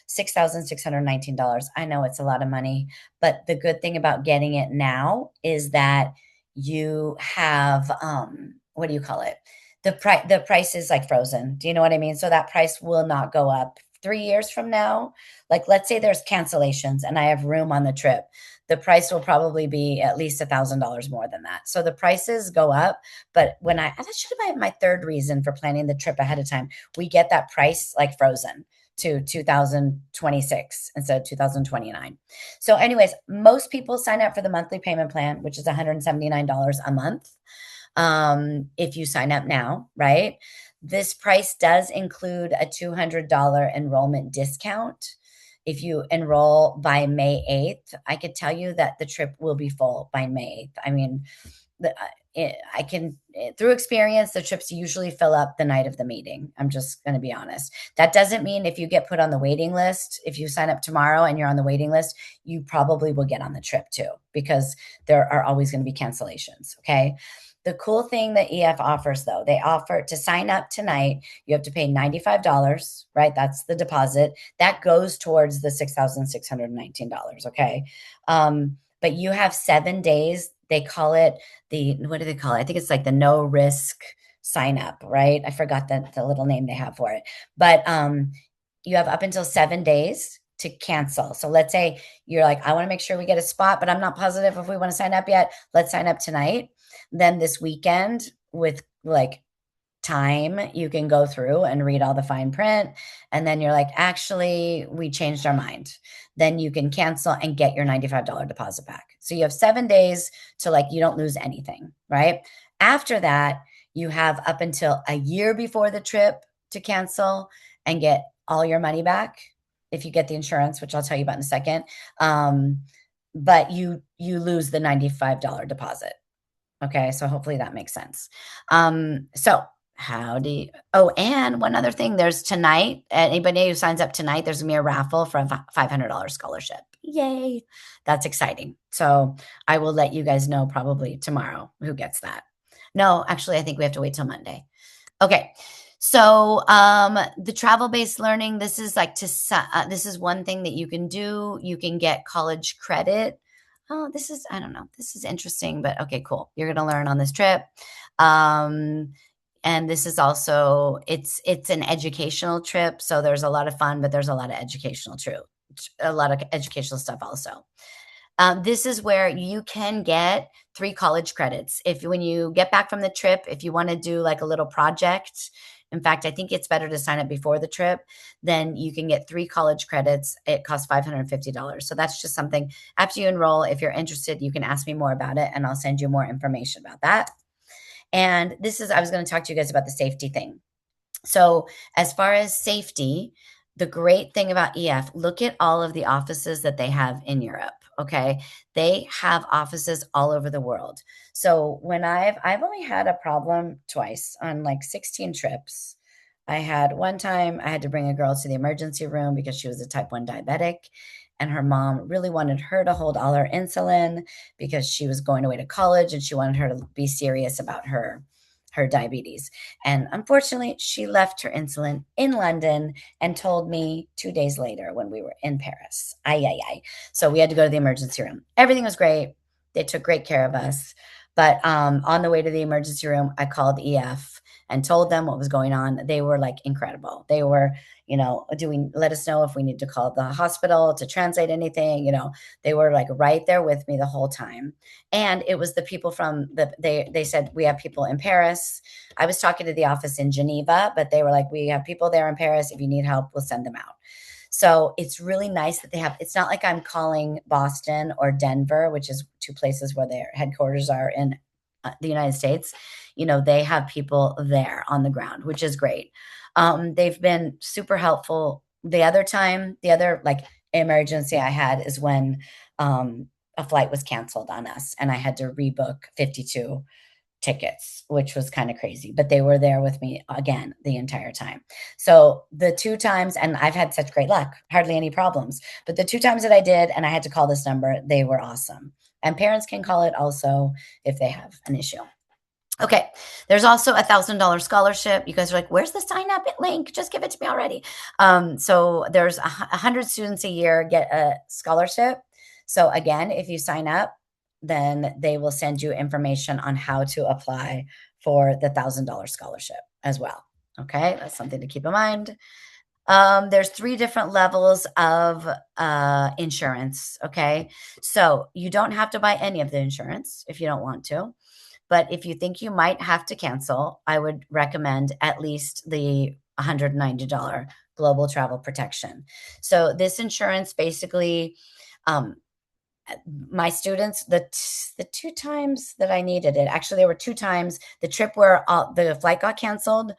$6,619. I know it's a lot of money, but the good thing about getting it now is that you have what do you call it? The price is like frozen. Do you know what I mean? So that price will not go up 3 years from now. Like let's say there's cancellations and I have room on the trip. The price will probably be at least $1,000 more than that. So the prices go up, but that should have been my third reason for planning the trip ahead of time. We get that price like frozen to 2026 instead of 2029. So anyways, most people sign up for the monthly payment plan, which is $179 a month. If you sign up now, right? This price does include a $200 enrollment discount. If you enroll by May 8th, I could tell you that the trip will be full by May 8th. I mean, through experience, the trips usually fill up the night of the meeting. I'm just going to be honest. That doesn't mean if you get put on the waiting list, if you sign up tomorrow and you're on the waiting list, you probably will get on the trip too, because there are always going to be cancellations. Okay. The cool thing that EF offers, though, they offer to sign up tonight, you have to pay $95, right? That's the deposit. That goes towards the $6,619, okay? But you have 7 days. They call it what do they call it? I think it's like the no risk sign up, right? I forgot the little name they have for it. But you have up until 7 days to cancel. So let's say you're like, I want to make sure we get a spot, but I'm not positive if we want to sign up yet. Let's sign up tonight. Then this weekend with like time, you can go through and read all the fine print. And then you're like, actually, we changed our mind. Then you can cancel and get your $95 deposit back. So you have 7 days to like, you don't lose anything, right? After that, you have up until a year before the trip to cancel and get all your money back if you get the insurance, which I'll tell you about in a second. But you lose the $95 deposit. Okay, so hopefully that makes sense. So and one other thing, there's tonight, anybody who signs up tonight, there's gonna be a raffle for a $500 scholarship. Yay. That's exciting. So I will let you guys know probably tomorrow who gets that. No, actually, I think we have to wait till Monday. Okay. So the travel-based learning, this is this is one thing that you can do. You can get college credit. Oh, I don't know. This is interesting, but okay, cool. You're going to learn on this trip. And this is also, it's an educational trip. So there's a lot of fun, but there's a lot of educational stuff also. This is where you can get 3 college credits. When you get back from the trip, if you want to do like a little project, in fact, I think it's better to sign up before the trip, then you can get 3 college credits. It costs $550. So that's just something after you enroll, if you're interested, you can ask me more about it and I'll send you more information about that. And I was going to talk to you guys about the safety thing. So as far as safety, the great thing about EF, look at all of the offices that they have in Europe, okay? They have offices all over the world. So when I've only had a problem twice on like 16 trips. I had one time I had to bring a girl to the emergency room because she was a type 1 diabetic and her mom really wanted her to hold all her insulin because she was going away to college and she wanted her to be serious about her diabetes. And unfortunately, she left her insulin in London and told me 2 days later when we were in Paris. Ay, ay, ay. So we had to go to the emergency room. Everything was great. They took great care of us. But on the way to the emergency room, I called EF and told them what was going on. They were like incredible. They were, do we let us know if we need to call the hospital to translate anything? They were like right there with me the whole time. And it was the people from they said, we have people in Paris. I was talking to the office in Geneva, but they were like, we have people there in Paris. If you need help, we'll send them out. So it's really nice that it's not like I'm calling Boston or Denver, which is two places where their headquarters are in the United States. They have people there on the ground, which is great. They've been super helpful. The other like emergency I had is when a flight was canceled on us and I had to rebook 52 tickets, which was kind of crazy, but they were there with me again the entire time. So the two times, and I've had such great luck, hardly any problems, but the two times that I did, and I had to call this number, they were awesome. And parents can call it also if they have an issue. Okay. There's also $1,000 scholarship. You guys are like, where's the sign up link? Just give it to me already. So there's 100 students a year get a scholarship. So again, if you sign up, then they will send you information on how to apply for the $1,000 scholarship as well. Okay. That's something to keep in mind. There's 3 different levels of insurance. Okay. So you don't have to buy any of the insurance if you don't want to. But if you think you might have to cancel, I would recommend at least the $190 global travel protection. So this insurance basically, um, my students, the two times that I needed it, actually there were two times. The trip where the flight got canceled,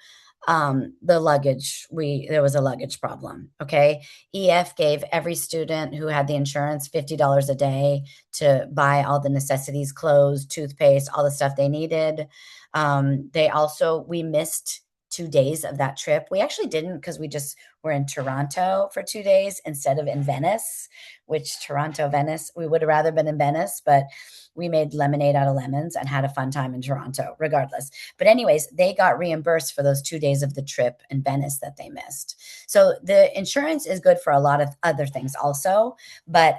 the luggage, there was a luggage problem. Okay. EF gave every student who had the insurance $50 a day to buy all the necessities, clothes, toothpaste, all the stuff they needed. We missed 2 days of that trip. We actually didn't because we just were in Toronto for 2 days instead of in Venice, which Toronto, Venice, we would have rather been in Venice, but we made lemonade out of lemons and had a fun time in Toronto regardless. But anyways, they got reimbursed for those 2 days of the trip in Venice that they missed. So the insurance is good for a lot of other things also, but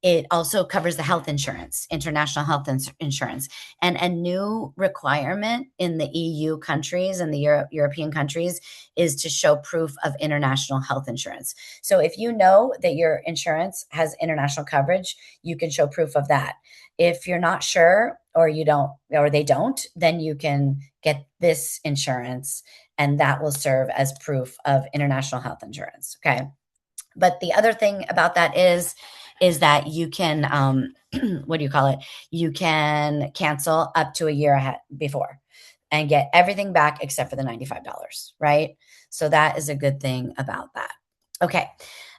it also covers the health insurance, international health insurance. And a new requirement in the EU countries and the European countries is to show proof of international health insurance. So if you know that your insurance has international coverage, you can show proof of that. If you're not sure or you don't or they don't, then you can get this insurance and that will serve as proof of international health insurance. Okay. But the other thing about that is that you can what do you call it? You can cancel up to a year ahead before and get everything back except for the $95, right? So that is a good thing about that. Okay.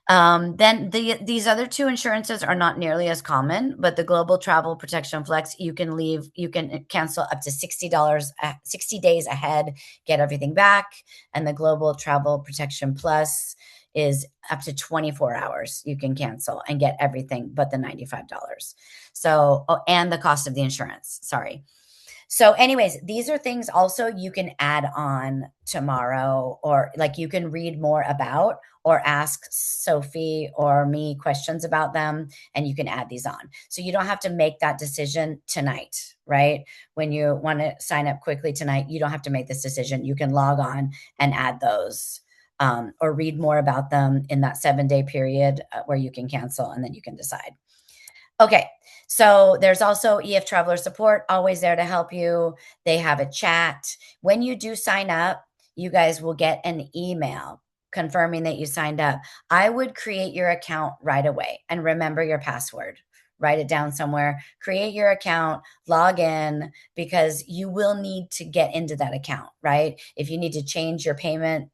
Then these other two insurances are not nearly as common, but the Global Travel Protection Flex, you can cancel up to $60, 60 days ahead, get everything back. And the Global Travel Protection Plus is up to 24 hours. You can cancel and get everything but the $95. So, and the cost of the insurance. Sorry. So, anyways, these are things also you can add on tomorrow, or like you can read more about or ask Sophie or me questions about them, and you can add these on. So, you don't have to make that decision tonight, right? When you want to sign up quickly tonight, you don't have to make this decision. You can log on and add those. Or read more about them in that 7-day period where you can cancel and then you can decide. Okay. So there's also EF Traveler Support, always there to help you. They have a chat. When you do sign up, you guys will get an email confirming that you signed up. I would create your account right away and remember your password. Write it down somewhere, create your account, log in, because you will need to get into that account, right? If you need to change your payment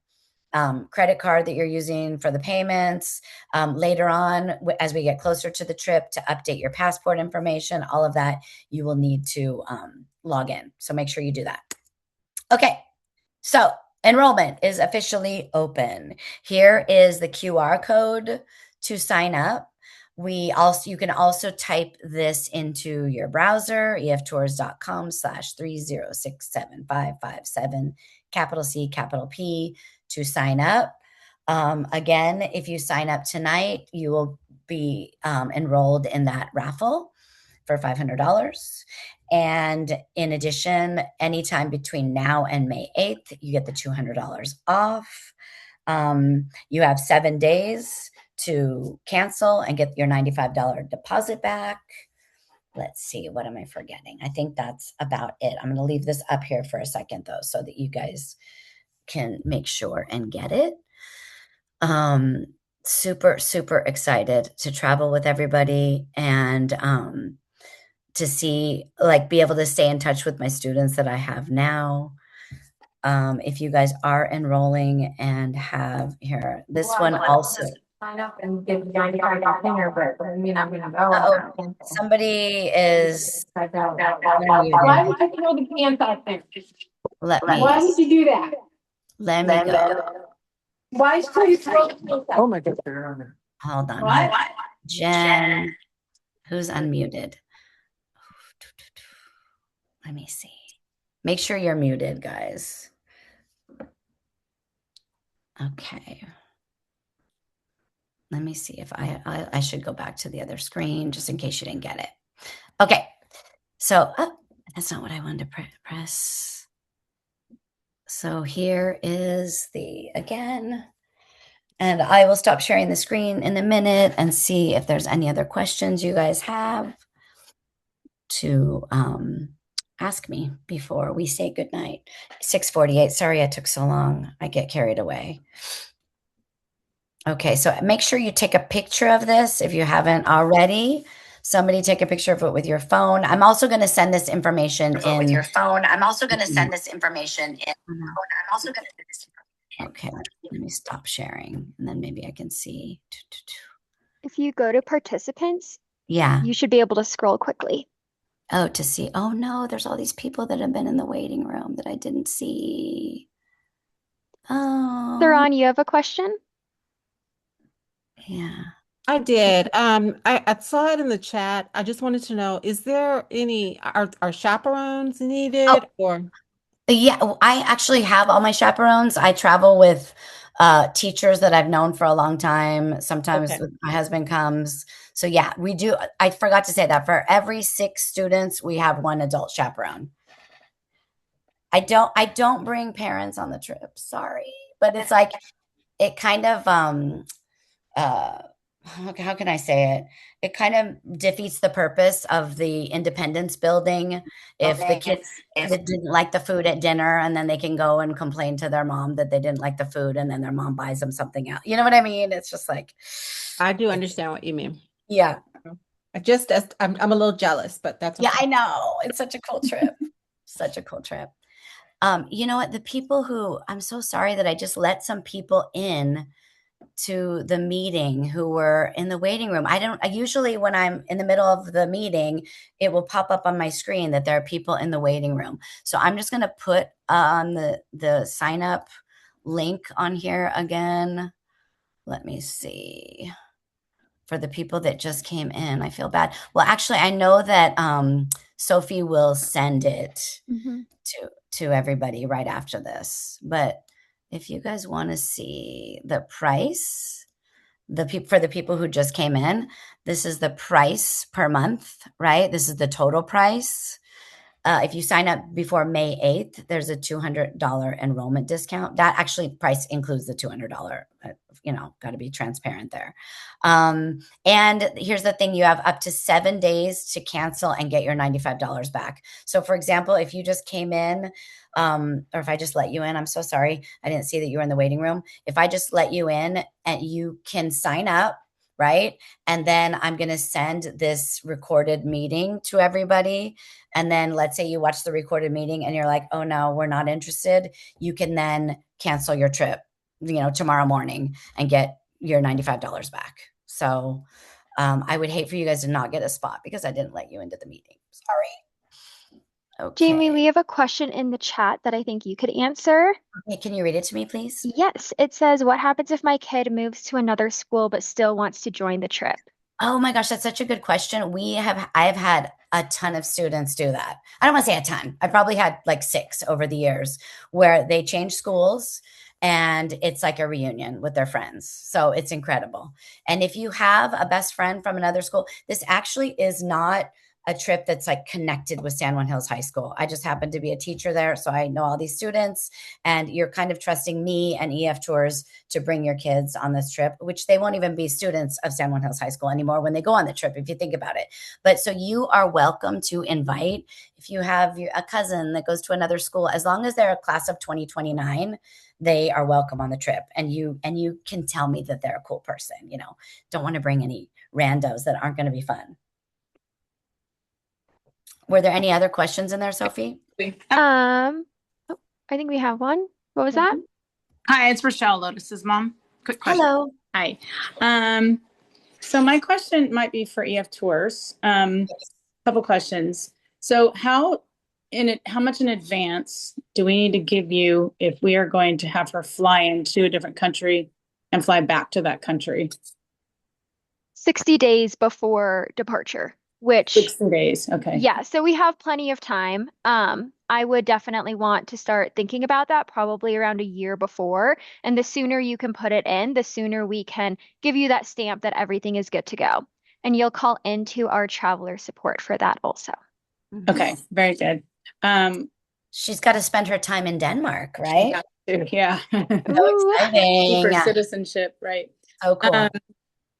credit card that you're using for the payments. Later on, as we get closer to the trip, to update your passport information, all of that, you will need to log in. So make sure you do that. Okay, so enrollment is officially open. Here is the QR code to sign up. You can also type this into your browser, eftours.com/3067557, capital C, capital P, to sign up. Again, if you sign up tonight, you will be enrolled in that raffle for $500. And in addition, anytime between now and May 8th, you get the $200 off. You have 7 days to cancel and get your $95 deposit back. Let's see, what am I forgetting? I think that's about it. I'm going to leave this up here for a second, though, so that you guys can make sure and get it. Super, super excited to travel with everybody and to see, like, be able to stay in touch with my students that I have now. If you guys are enrolling and have here, this one also. Sign up and get $95 dinner, but I mean, I'm gonna go. Oh, somebody is Why unmuted. would you throw the cans out there? Let Why would you do that? me go. Why should you throw the cans out? Oh my God, they're on there. Hold on. What? Jen, who's unmuted? Let me see. Make sure you're muted, guys. Okay. Let me see if I should go back to the other screen just in case you didn't get it. Okay. So that's not what I wanted to press. So here is again, and I will stop sharing the screen in a minute and see if there's any other questions you guys have to ask me before we say goodnight. 6:48. Sorry I took so long. I get carried away. Okay, so make sure you take a picture of this if you haven't already. Somebody take a picture of it with your phone. I'm also going to send this information in. With your phone. I'm also going to send this information in. I'm also going to do this. Okay, let me stop sharing and then maybe I can see. If you go to participants, Yeah. you should be able to scroll quickly. Oh, to see. Oh no, there's all these people that have been in the waiting room that I didn't see. Oh. Theron, you have a question? Yeah. I did. I saw it in the chat. I just wanted to know, is there any, are chaperones needed or? Yeah, I actually have all my chaperones. I travel with teachers that I've known for a long time. Sometimes my husband comes. So yeah, we do. I forgot to say that for every 6 students, we have 1 adult chaperone. I don't bring parents on the trip. Sorry. But it's like, it kind of, how can I say it? It kind of defeats the purpose of the independence building if the kids didn't like the food at dinner and then they can go and complain to their mom that they didn't like the food and then their mom buys them something else. You know what I mean? It's just like, I do understand what you mean. yeah. I'm a little jealous, but that's okay. Yeah, I know. It's such a cool trip. Such a cool trip. You know what? The people who, I'm so sorry that I just let some people in to the meeting who were in the waiting room. I usually, when I'm in the middle of the meeting, it will pop up on my screen that there are people in the waiting room. So I'm just going to put on the sign up link on here again. Let me see. For the people that just came in, I feel bad. Well, actually, I know that Sophie will send it to everybody right after this. But if you guys want to see the price, for the people who just came in, this is the price per month, right? This is the total price. If you sign up before May 8th, there's a $200 enrollment discount. That actually price includes the $200. Got to be transparent there. And here's the thing, you have up to 7 days to cancel and get your $95 back. So for example, if you just came in, or if I just let you in, I'm so sorry. I didn't see that you were in the waiting room. If I just let you in and you can sign up, right? And then I'm going to send this recorded meeting to everybody. And then let's say you watch the recorded meeting and you're like, oh no, we're not interested. You can then cancel your trip tomorrow morning and get your $95 back. So I would hate for you guys to not get a spot because I didn't let you into the meeting. Sorry. Jamie, Okay. we have a question in the chat that I think you could answer. Okay, can you read it to me, please? Yes, it says, what happens if my kid moves to another school but still wants to join the trip? Oh my gosh, that's such a good question. I have had a ton of students do that. I don't want to say a ton. I probably had like 6 over the years where they change schools and it's like a reunion with their friends. So it's incredible. And if you have a best friend from another school, this actually is not a trip that's like connected with San Juan Hills High School. I just happen to be a teacher there, so I know all these students, and you're kind of trusting me and EF Tours to bring your kids on this trip, which they won't even be students of San Juan Hills High School anymore when they go on the trip, if you think about it. But so you are welcome to invite, if you have a cousin that goes to another school, as long as they're a class of 2029, they are welcome on the trip. And you can tell me that they're a cool person, don't want to bring any randos that aren't going to be fun. Were there any other questions in there, Sophie? I think we have one. What was that? Hi, it's Rochelle, Lotus's mom. Quick question. Hello. Hi. So my question might be for EF Tours. Couple questions. So how much in advance do we need to give you if we are going to have her fly into a different country and fly back to that country? 60 days before departure, which 60 days. Okay. yeah, so we have plenty of time. I would definitely want to start thinking about that probably around a year before. And the sooner you can put it in, the sooner we can give you that stamp that everything is good to go. And you'll call into our traveler support for that also. Okay. Very good. She's got to spend her time in Denmark, right? Yeah. So Ooh. exciting. For citizenship, right? So cool.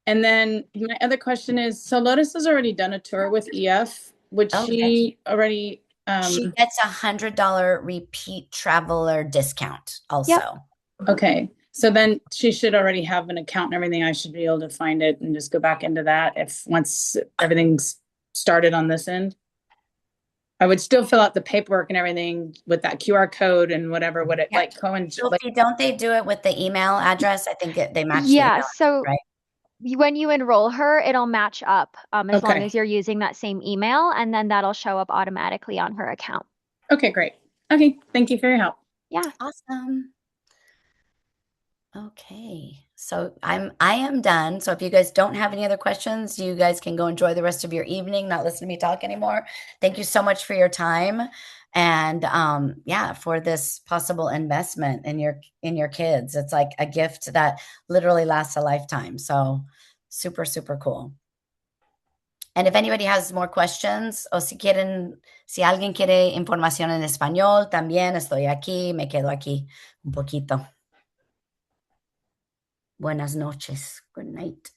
And then my other question is, so Lotus has already done a tour with EF. Would she already? She gets $100 repeat traveler discount also. Yep. Okay. So then she should already have an account and everything. I should be able to find it and just go back into that once everything's started on this end. I would still fill out the paperwork and everything with that QR code and whatever. Would it like coincide? Sophie, don't they do it with the email address? I think they match the Yeah, email, so right? when you enroll her, it'll match up as long Okay. as you're using that same email, and then that'll show up automatically on her account. Okay, great. Okay, thank you for your help. Yeah. Awesome. Okay. So I am done. So if you guys don't have any other questions, you guys can go enjoy the rest of your evening, not listen to me talk anymore. Thank you so much for your time and for this possible investment in your kids. It's like a gift that literally lasts a lifetime. So super, super cool. And if anybody has more questions o si alguien quiere información en español, también estoy aquí, me quedo aquí un poquito. Buenas noches. Good night.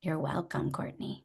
You're welcome, Courtney.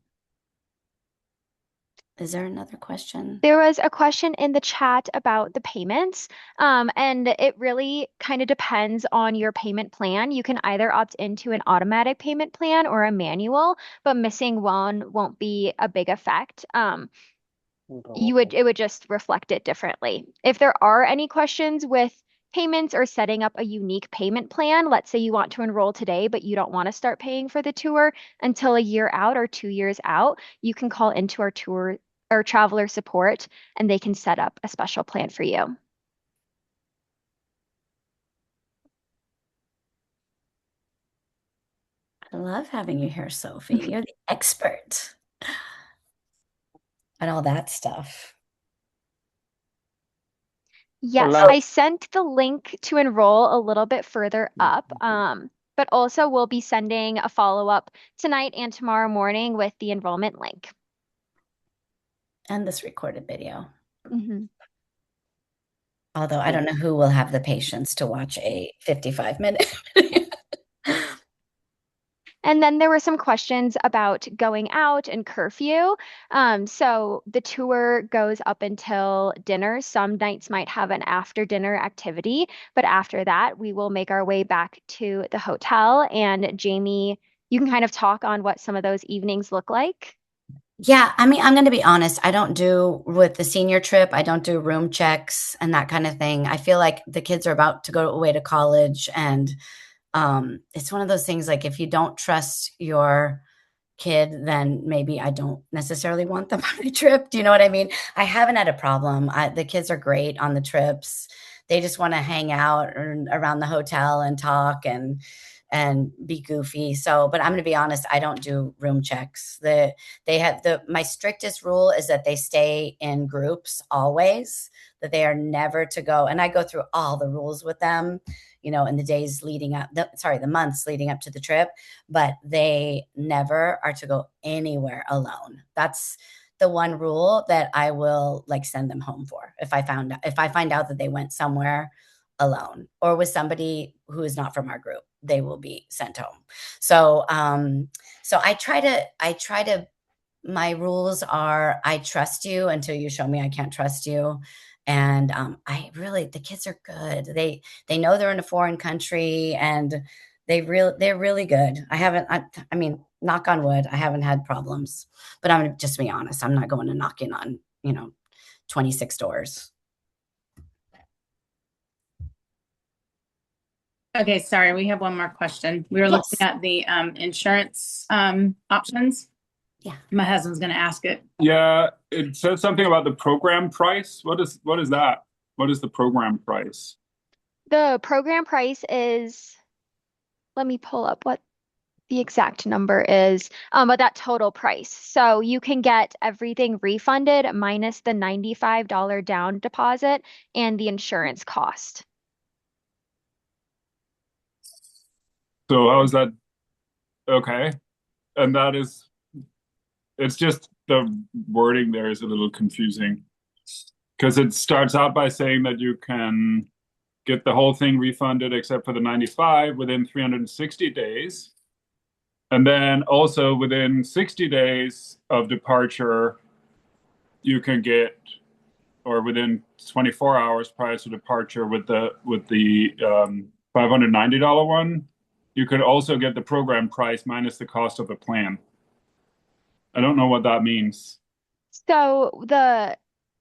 Is there another question? There was a question in the chat about the payments, and it really kind of depends on your payment plan. You can either opt into an automatic payment plan or a manual, but missing one won't be a big effect. It would just reflect it differently. If there are any questions with payments or setting up a unique payment plan, let's say you want to enroll today, but you don't want to start paying for the tour until a year out or 2 years out, you can call into our traveler support and they can set up a special plan for you. I love having you here, Sophie. You're the expert and all that stuff. Yes, Hello. I sent the link to enroll a little bit further up, but also we'll be sending a follow-up tonight and tomorrow morning with the enrollment link. And this recorded video. Mm-hmm. Although I don't know who will have the patience to watch a 55-minute video. And then there were some questions about going out and curfew. So the tour goes up until dinner. Some nights might have an after dinner activity, but after that, we will make our way back to the hotel. And Jamie, you can kind of talk on what some of those evenings look like. Yeah, I mean, I'm going to be honest. I don't do with the senior trip, I don't do room checks and that kind of thing. I feel like the kids are about to go away to college, and it's one of those things like if you don't trust your kid, then maybe I don't necessarily want them on a trip. Do you know what I mean? I haven't had a problem. The kids are great on the trips. They just want to hang out around the hotel and talk and be goofy. So, but I'm going to be honest, I don't do room checks. They have my strictest rule is that they stay in groups always, that they are never to go. And I go through all the rules with them, in the days leading up, the months leading up to the trip, but they never are to go anywhere alone. That's the one rule that I will like send them home for. If I find out that they went somewhere alone or with somebody who is not from our group, they will be sent home. So, so I try to, my rules are, I trust you until you show me I can't trust you. And the kids are good. They know they're in a foreign country, and they're really good. I mean, knock on wood, I haven't had problems, but I'm just be honest. I'm not going to knock in on, 26 doors. Okay, sorry, we have one more question. We were Yes. looking at the insurance options. Yeah. My husband's gonna ask it. Yeah, it says something about the program price. What is that? What is the program price? The program price is, let me pull up what the exact number is, but that total price. So you can get everything refunded minus the $95 down deposit and the insurance cost. So how is that? Okay. And it's just the wording there is a little confusing because it starts out by saying that you can get the whole thing refunded except for the 95 within 360 days. And then also within 60 days of departure, you can get, or within 24 hours prior to departure with the $590 one, you could also get the program price minus the cost of the plan. I don't know what that means. So the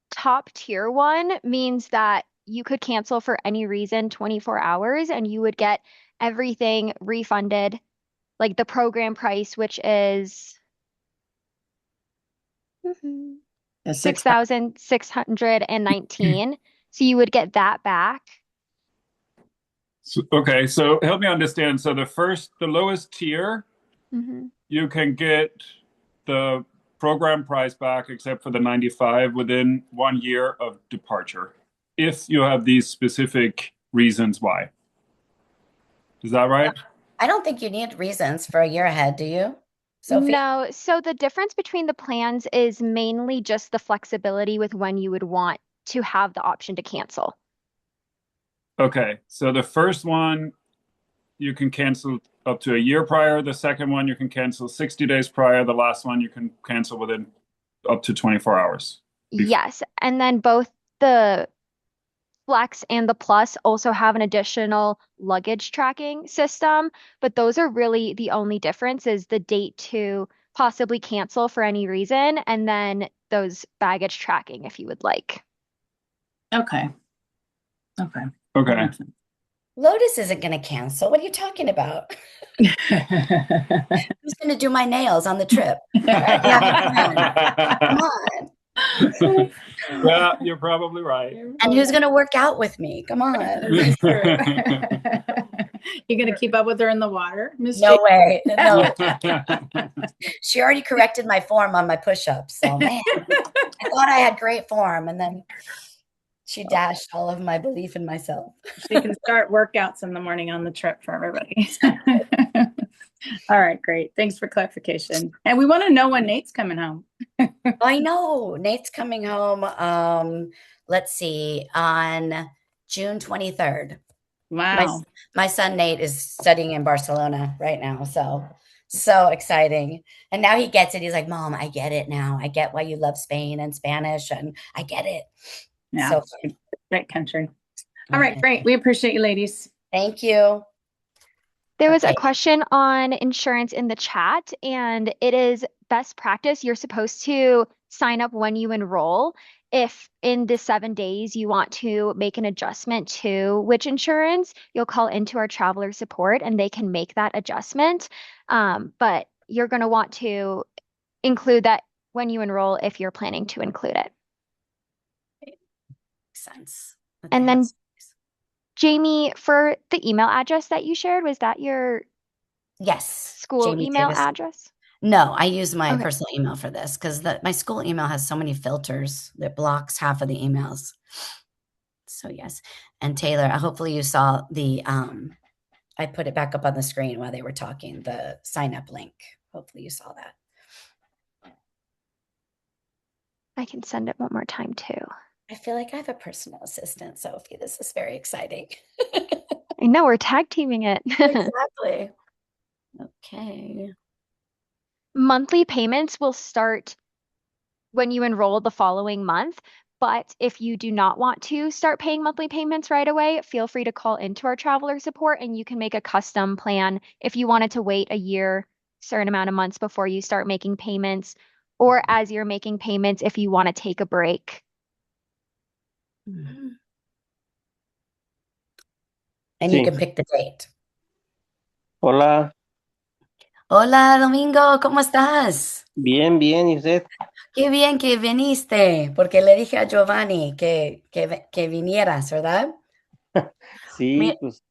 top tier one means that you could cancel for any reason 24 hours and you would get everything refunded, like the program price, which is The 6,619. So you would get that back. Okay, so help me understand. So the lowest tier, Mhm. you can get the program price back except for the 95 within 1 year of departure, if you have these specific reasons why. Is that right? I don't think you need reasons for a year ahead, do you, Sophie? No, so the difference between the plans is mainly just the flexibility with when you would want to have the option to cancel. Okay, so the first one you can cancel up to a year prior. The second one you can cancel 60 days prior. The last one you can cancel within up to 24 hours. Yes, and then both the Flex and the Plus also have an additional luggage tracking system, but those are really the only difference is the date to possibly cancel for any reason, and then those baggage tracking if you would like. Okay. Okay. Okay. Lotus isn't going to cancel. What are you talking about? Who's going to do my nails on the trip? Come on. Yeah, you're probably right. And who's going to work out with me? Come on. You're gonna keep up with her in the water, Miss No Jane? way. No. She already corrected my form on my push-ups. So, man, I thought I had great form. And then she dashed all of my belief in myself. She can start workouts in the morning on the trip for everybody. All right, great. Thanks for clarification. And we want to know when Nate's coming home. I know. Nate's coming home. Let's see, on June 23rd. Wow. My son Nate is studying in Barcelona right now. So exciting. And now he gets it. He's like, Mom, I get it now. I get why you love Spain and Spanish, and I get it. Yeah. So Great country. All right, great. We appreciate you, ladies. thank you. There was a Okay. question on insurance in the chat, and it is best practice, you're supposed to sign up when you enroll. If in the 7 days you want to make an adjustment to which insurance, you'll call into our traveler support and they can make that adjustment. But you're going to want to include that when you enroll if you're planning to include it. Makes sense. And then that's- Jamie, for the email address that you shared, was that your yes, school Jamie email Davis. address? No, I use my Okay. personal email for this because my school email has so many filters that blocks half of the emails. So yes. And Taylor, hopefully you saw the I put it back up on the screen while they were talking, the sign up link. Hopefully you saw that. I can send it one more time too. I feel like I have a personal assistant, Sophie. This is very exciting. I know we're tag teaming it. Exactly. Okay. Monthly payments will start when you enroll the following month. But if you do not want to start paying monthly payments right away, feel free to call into our traveler support and you can make a custom plan if you wanted to wait a year, certain amount of months before you start making payments, or as you're making payments if you want to take a break. Mhm. And you Sí. can pick the date. Hola, Hola, Domingo, ¿cómo estás? bien, bien, ¿y usted? Qué bien que viniste, porque le dije a Giovanni que vinieras, ¿verdad? Sí, pues,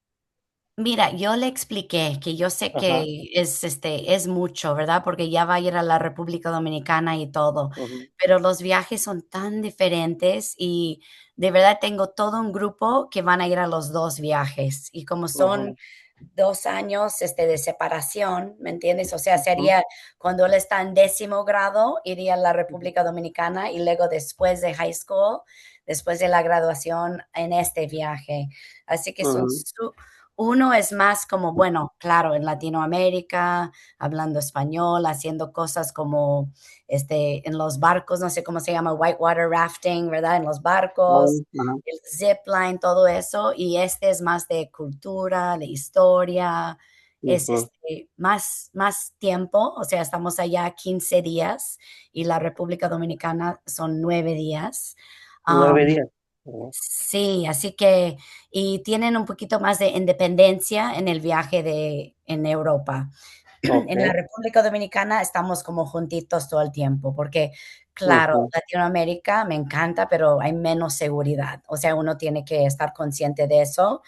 Mira, yo le expliqué que yo sé ajá, que es mucho, ¿verdad? Porque ya va a ir a la República Dominicana y todo, ujú, pero los viajes son tan diferentes y de verdad tengo todo un grupo que van a ir a los dos viajes y como son ujú, 2 años de separación, ¿me entiendes? O sea, ujú, sería cuando él está en 10.º grado, iría a la República Dominicana y luego después de high school, después de la graduación, en este viaje. Así que son ujú, uno es más como, bueno, claro, en Latinoamérica, hablando español, haciendo cosas como en los barcos, no sé cómo se llama, whitewater rafting, ¿verdad? En los barcos, ajá, el zip line, todo eso. Y este es más de cultura, de historia, es ujú. más tiempo, o sea, estamos allá 15 días y la República Dominicana son 9 días. 9 días. Ujú, Sí, así que, y tienen un poquito más de independencia en el viaje en Europa. ok, En la República Dominicana estamos como juntitos todo el tiempo, porque claro, ujú, Latinoamérica me encanta, pero hay menos seguridad. O sea, uno tiene que estar consciente de eso.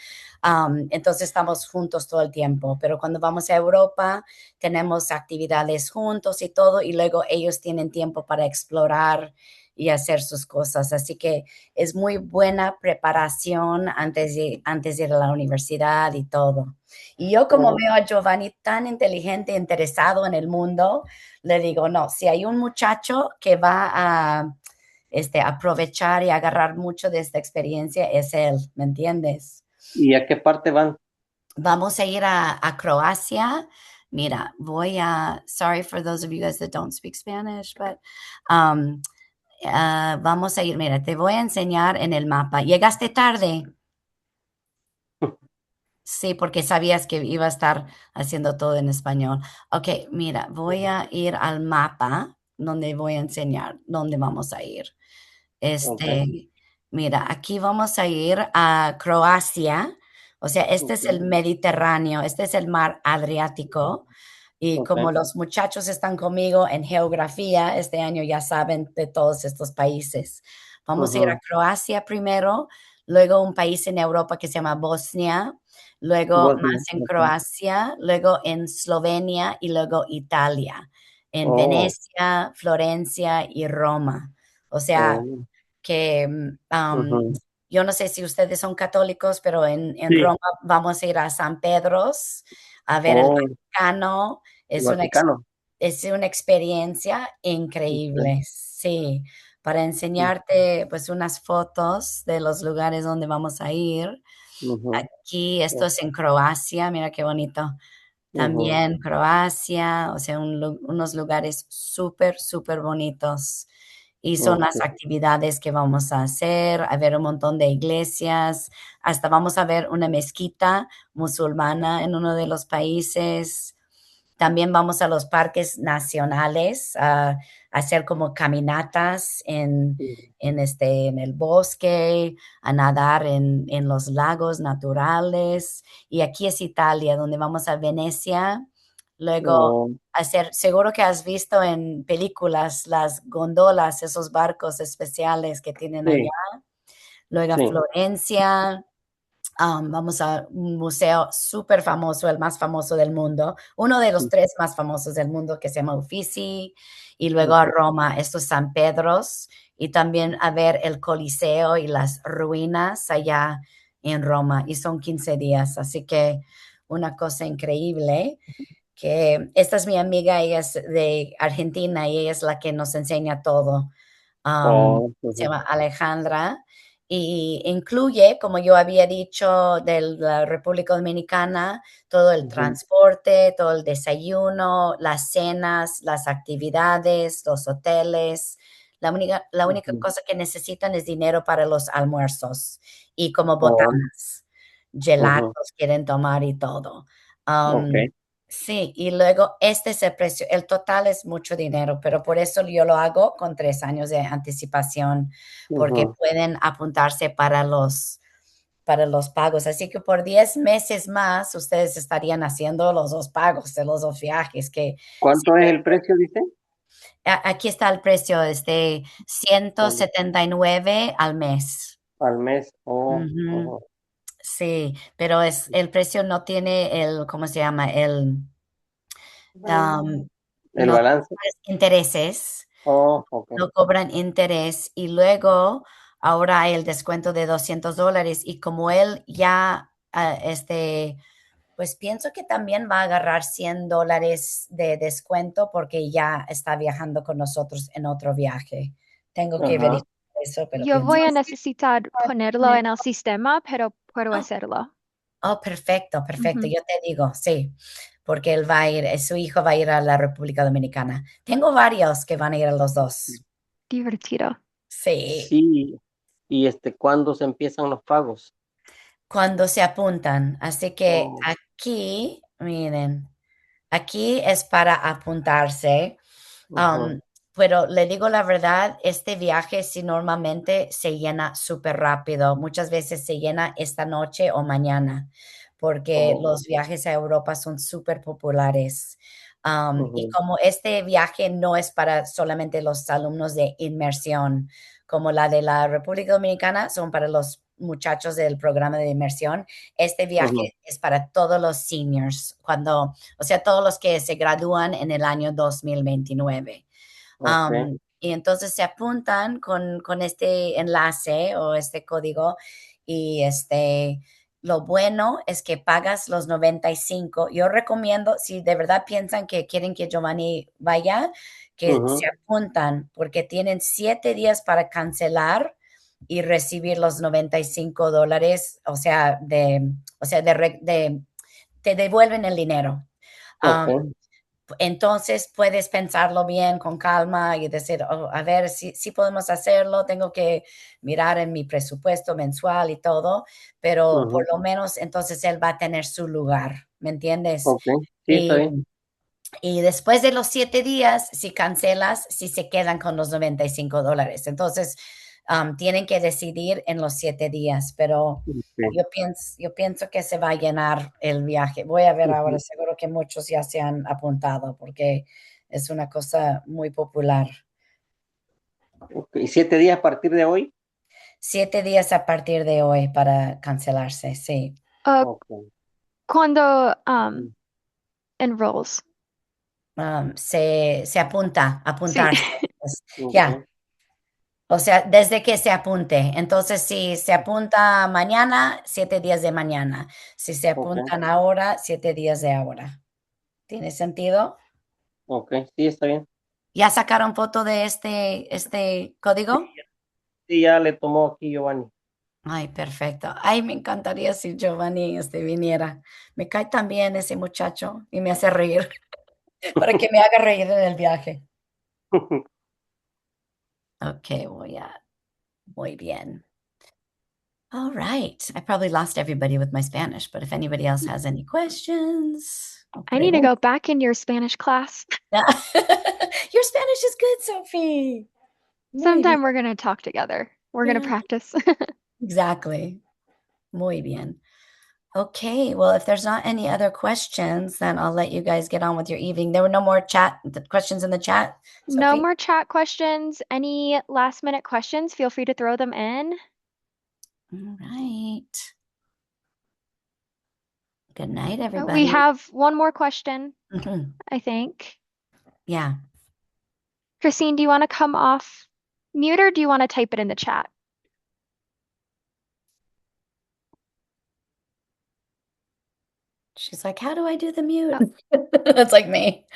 Entonces estamos juntos todo el tiempo, pero cuando vamos a Europa tenemos actividades juntos y todo, y luego ellos tienen tiempo para explorar y hacer sus cosas. Así que es muy buena preparación antes de ir a la universidad y todo. Y yo como oh, veo a Giovanni tan inteligente, interesado en el mundo, le digo, no, si hay un muchacho que va a aprovechar y agarrar mucho de esta experiencia, es él, ¿me entiendes? ¿y a qué parte van? Vamos a ir a Croacia. Mira, sorry for those of you guys that don't speak Spanish, but vamos a ir, mira, te voy a enseñar en el mapa. ¿Llegaste tarde? Sí, porque sabías que iba a estar haciendo todo en español. Ok, mira, voy a ir al mapa donde voy a enseñar dónde vamos a ir. Ok, Mira, aquí vamos a ir a Croacia. O sea, este es el ok, Mediterráneo, este es el mar Adriático. Y ok, como los muchachos están conmigo en geografía, este año ya saben de todos estos países. Vamos a ir a ujú, Croacia primero, luego un país en Europa que se llama Bosnia, luego Bosnia, más en ok, Croacia, luego en Eslovenia y luego Italia, en oh, Venecia, Florencia y Roma. O sea, oh, que ujú, yo no sé si ustedes son católicos, pero en sí, Roma vamos a ir a San Pedro's a ver el oh, Vaticano. el Es Vaticano, es una experiencia ok, increíble, sí, para enseñarte pues unas fotos de los lugares donde vamos a ir. ujú, Aquí, esto es en Croacia, mira qué bonito. ujú, También Croacia, o sea, unos lugares súper, súper bonitos. Y son ok, las actividades que vamos a hacer, a ver un montón de iglesias, hasta vamos a ver una mezquita musulmana en uno de los países. También vamos a los parques nacionales a hacer como caminatas en el bosque, a nadar en los lagos naturales. Y aquí es Italia, donde vamos a Venecia. Luego Oh, hacer, seguro que has visto en películas las gondolas, esos barcos especiales que tienen allá. sí, Luego a sí. Florencia. Vamos a un museo súper famoso, el más famoso del mundo, uno de los tres más famosos del mundo que se llama Uffizi, y luego a Ok. Roma, estos San Pedros, y también a ver el Coliseo y las ruinas allá en Roma, y son 15 días, así que una cosa increíble, que esta es mi amiga, ella es de Argentina y ella es la que nos enseña todo. Oh, Se ujú, llama Alejandra y incluye, como yo había dicho, de la República Dominicana, todo el ujú, transporte, todo el desayuno, las cenas, las actividades, los hoteles. La única ujú. cosa que necesitan es dinero para los almuerzos y como Oh, botanas, ujú, gelatos quieren tomar y todo. ok. Sí, y luego este es el precio. El total es mucho dinero, pero por eso yo lo hago con 3 años de anticipación, porque Ujú. pueden apuntarse para los pagos. Así que por 10 meses más ustedes estarían haciendo los dos pagos de los dos viajes, que ¿Cuánto es siempre, el precio, dice? aquí está el precio, es de Al, 179 al mes. al mes. Oh, Ujú. ujú. Sí, pero el precio no tiene ¿cómo se llama? El No balance. tienes intereses, Oh, ok. no cobran interés y luego ahora hay el descuento de $200 y como él ya, pues pienso que también va a agarrar $100 de descuento porque ya está viajando con nosotros en otro viaje. Tengo que Ajá. verificar eso, pero Yo pienso. voy a necesitar ponerlo en el sistema, pero puedo Oh, hacerlo. oh, perfecto, perfecto. Ujú. Yo te digo, sí, porque él va a ir, su hijo va a ir a la República Dominicana. Tengo varios que van a ir a los dos. Divertido. Sí, Sí. Y ¿cuándo se empiezan los pagos? cuando se apuntan. Así que Oh, aquí, miren, aquí es para apuntarse. ujú, Um, pero le digo la verdad, este viaje sí normalmente se llena súper rápido. Muchas veces se llena esta noche o mañana, porque oh, los viajes a Europa son súper populares. Y ujú, como este viaje no es para solamente los alumnos de inmersión, como la de la República Dominicana, son para los muchachos del programa de inmersión. Este ujú. viaje es para todos los seniors, o sea, todos los que se gradúan en el año 2029. Ok. Y entonces se apuntan con este enlace o este código y lo bueno es que pagas los 95. Yo recomiendo, si de verdad piensan que quieren que Giovanni vaya, que se Ujú, apuntan porque tienen 7 días para cancelar y recibir los $95, te devuelven el dinero. ok. Entonces puedes pensarlo bien con calma y decir, "Oh, a ver si podemos hacerlo, tengo que mirar en mi presupuesto mensual y todo, pero por Ujú, lo menos entonces él va a tener su lugar, ¿me entiendes? ok. Sí, está Y, bien. y después de los 7 días, si cancelas, si se quedan con los $95. Entonces, tienen que decidir en los 7 días, pero Ok. yo pienso que se va a llenar el viaje. Voy a ver ahora, Ujú, seguro que muchos ya se han apuntado porque es una cosa muy popular. ok. ¿7 días a partir de hoy? 7 días a partir de hoy para cancelarse, sí. Uh, Ok. cuando Ujú, enrolls. Se apunta, Sí. apuntarse. Pues, ya. ok, O sea, desde que se apunte. Entonces, si se apunta mañana, 7 días de mañana. Si se ok, apuntan ahora, 7 días de ahora. ¿Tiene sentido? ok. Sí, está bien. ¿Ya sacaron foto de este código? Sí, ya le tomó aquí Giovanni. Ay, perfecto. Ay, me encantaría si Giovanni viniera. Me cae tan bien ese muchacho y me hace reír para que me haga reír en el viaje. Ok, muy bien. All right. I probably lost everybody with my Spanish, but if anybody else has any questions, o I need to preguntas. go back in your Spanish class. Your Spanish is good, Sophie. Muy bien. Sometime we're gonna talk together. We're gonna Yeah. practice. Exactly. Muy bien. Okay, well, if there's not any other questions, then I'll let you guys get on with your evening. There were no more questions in the chat, No Sophie? more chat questions. Any last minute questions, feel free to throw them in. All right. Good night, We everybody. have one more question, Mhm. I think. Yeah. Christine, do you want to come off mute or do you want to type it in the chat? She's like, "How do I do the mute?" That's like me.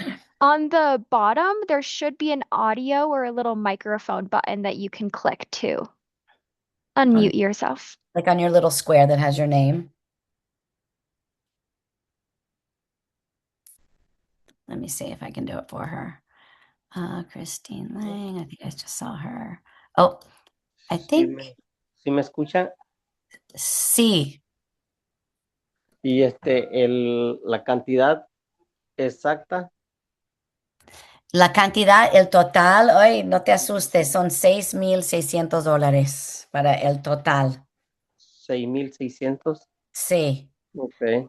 On the bottom, there should be an audio or a little microphone button that you can click to unmute yourself. Like on your little square that has your name. Let me see if I can do it for her. Christine Lang, I think I just saw her. Oh, I think ¿Sí me escuchan? sí. Y la cantidad exacta, La cantidad, el total, hoy no te asustes, son $6,600 para el total. 6,600. Sí, Ok.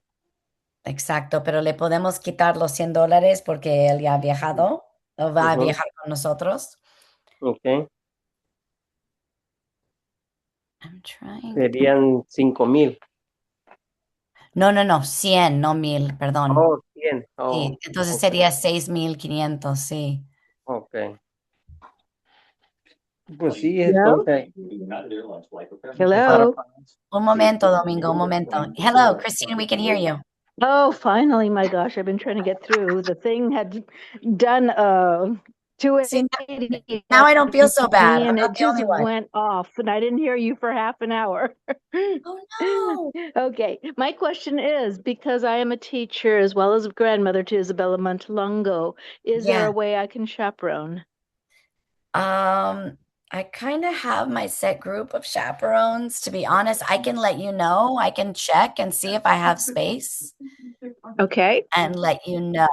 exacto, pero le podemos quitar los $100 porque él ya ha viajado o va a Ujú. viajar con nosotros. Ok. I'm trying. Serían 5,000. No, 100, no 1,000, perdón. Oh, 100. Oh, Sí, entonces ok. sería 6,500, sí. Ok. Pues sí, Hello? entonces. Hello? Un momento, Domingo, un momento. Hello, Christine, we can hear you. Oh, finally, my gosh, I've been trying to get through. The thing had done See, 280 now I don't feel so bad. me, I'm and not it the just only one. went off, and I didn't hear you for half an hour. Oh, Okay, my question is, because I am a teacher as well as a grandmother to Isabella Montalongo, is there Yeah. a way I can chaperone? I kind of have my set group of chaperones. To be honest, I can let you know. I can check and see if I have space Okay, and let you know.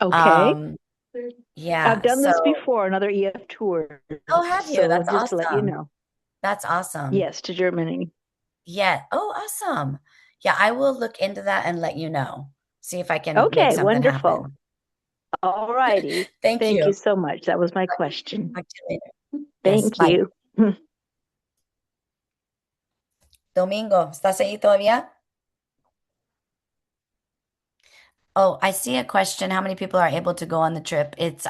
okay. Yeah, I've done so this before on other EF tours, oh, have you? so That's just to let you awesome. know. That's awesome. Yes, to Germany. Yeah. Oh, awesome. Yeah, I will look into that and let you know. See if I can make Okay, something wonderful. happen. All righty. Thank Thank you. you so much. That was my question. Talk to you later. Yes, Thank bye. you. Domingo, ¿estás ahí todavía? Oh, I see a question. How many people are able to go on the trip? It's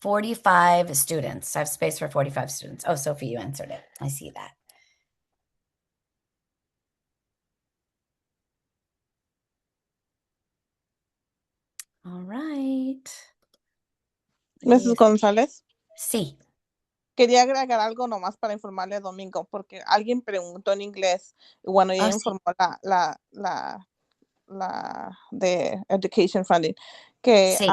45 students. I have space for 45 students. Oh, Sophie, you answered it. I see that. All right. Mrs. González, Sí. quería agregar algo nomás para informarle a Domingo, porque alguien preguntó en inglés, y bueno, ella Oh, sí. informó la de Education Funding, que Sí.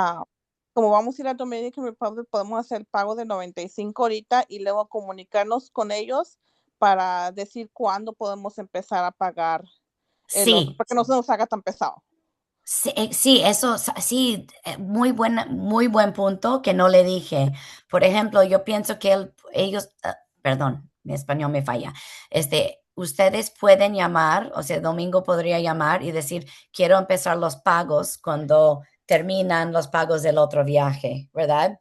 como vamos a ir a Dominican Republic, podemos hacer el pago de 95 ahorita y luego comunicarnos con ellos para decir cuándo podemos empezar a pagar el otro, Sí. porque no se nos haga tan pesado. Sí, sí, eso, sí, muy buen punto que no le dije. Por ejemplo, yo pienso que ellos, perdón, mi español me falla. Ustedes pueden llamar, o sea, Domingo podría llamar y decir, quiero empezar los pagos cuando terminan los pagos del otro viaje, ¿verdad?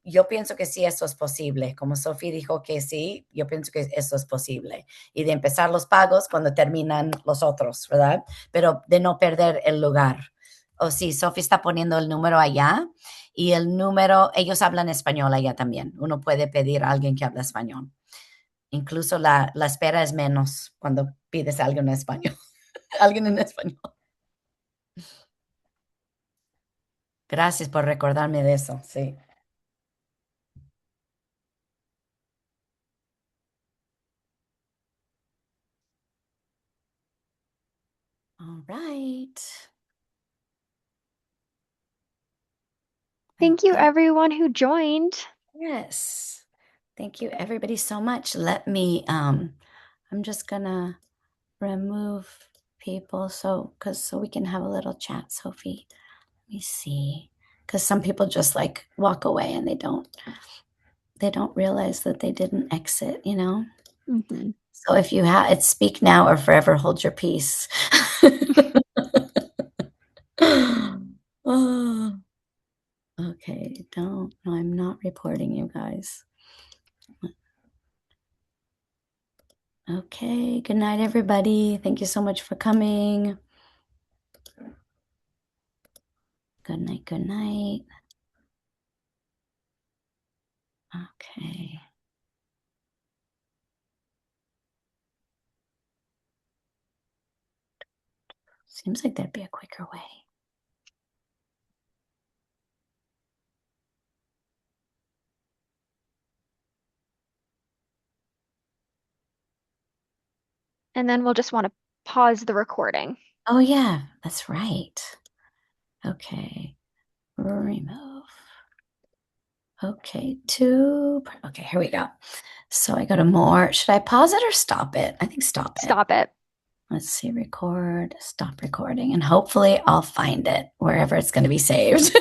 Yo pienso que sí, eso es posible. Como Sofía dijo que sí, yo pienso que eso es posible. Y de empezar los pagos cuando terminan los otros, ¿verdad? Pero de no perder el lugar. O sí, Sophie está poniendo el número allá y el número, ellos hablan español allá también. Uno puede pedir a alguien que habla español. Incluso la espera es menos cuando pides a alguien en español. Alguien en español. Gracias por recordarme de eso, sí. All right. Thank you, everyone who joined. Yes. Thank you, everybody, so much. Let me I'm just gonna remove people so we can have a little chat, Sophie. Let me see. Because some people just like walk away and they don't realize that they didn't exit, you know? Mhm. So if you have it's speak now or forever hold your peace. Oh. Okay, no, I'm not reporting you guys. Okay, good night, everybody. Thank you so much for coming. Good night, good night. Okay. Seems like there'd be a quicker way. And then we'll just want to pause the recording. Oh, yeah, that's right. Okay, remove. Okay, okay, here we go. So I go to more. Should I pause it or stop it? I think stop it. Stop it. Let's see, record, stop recording, and hopefully I'll find it wherever it's going to be saved.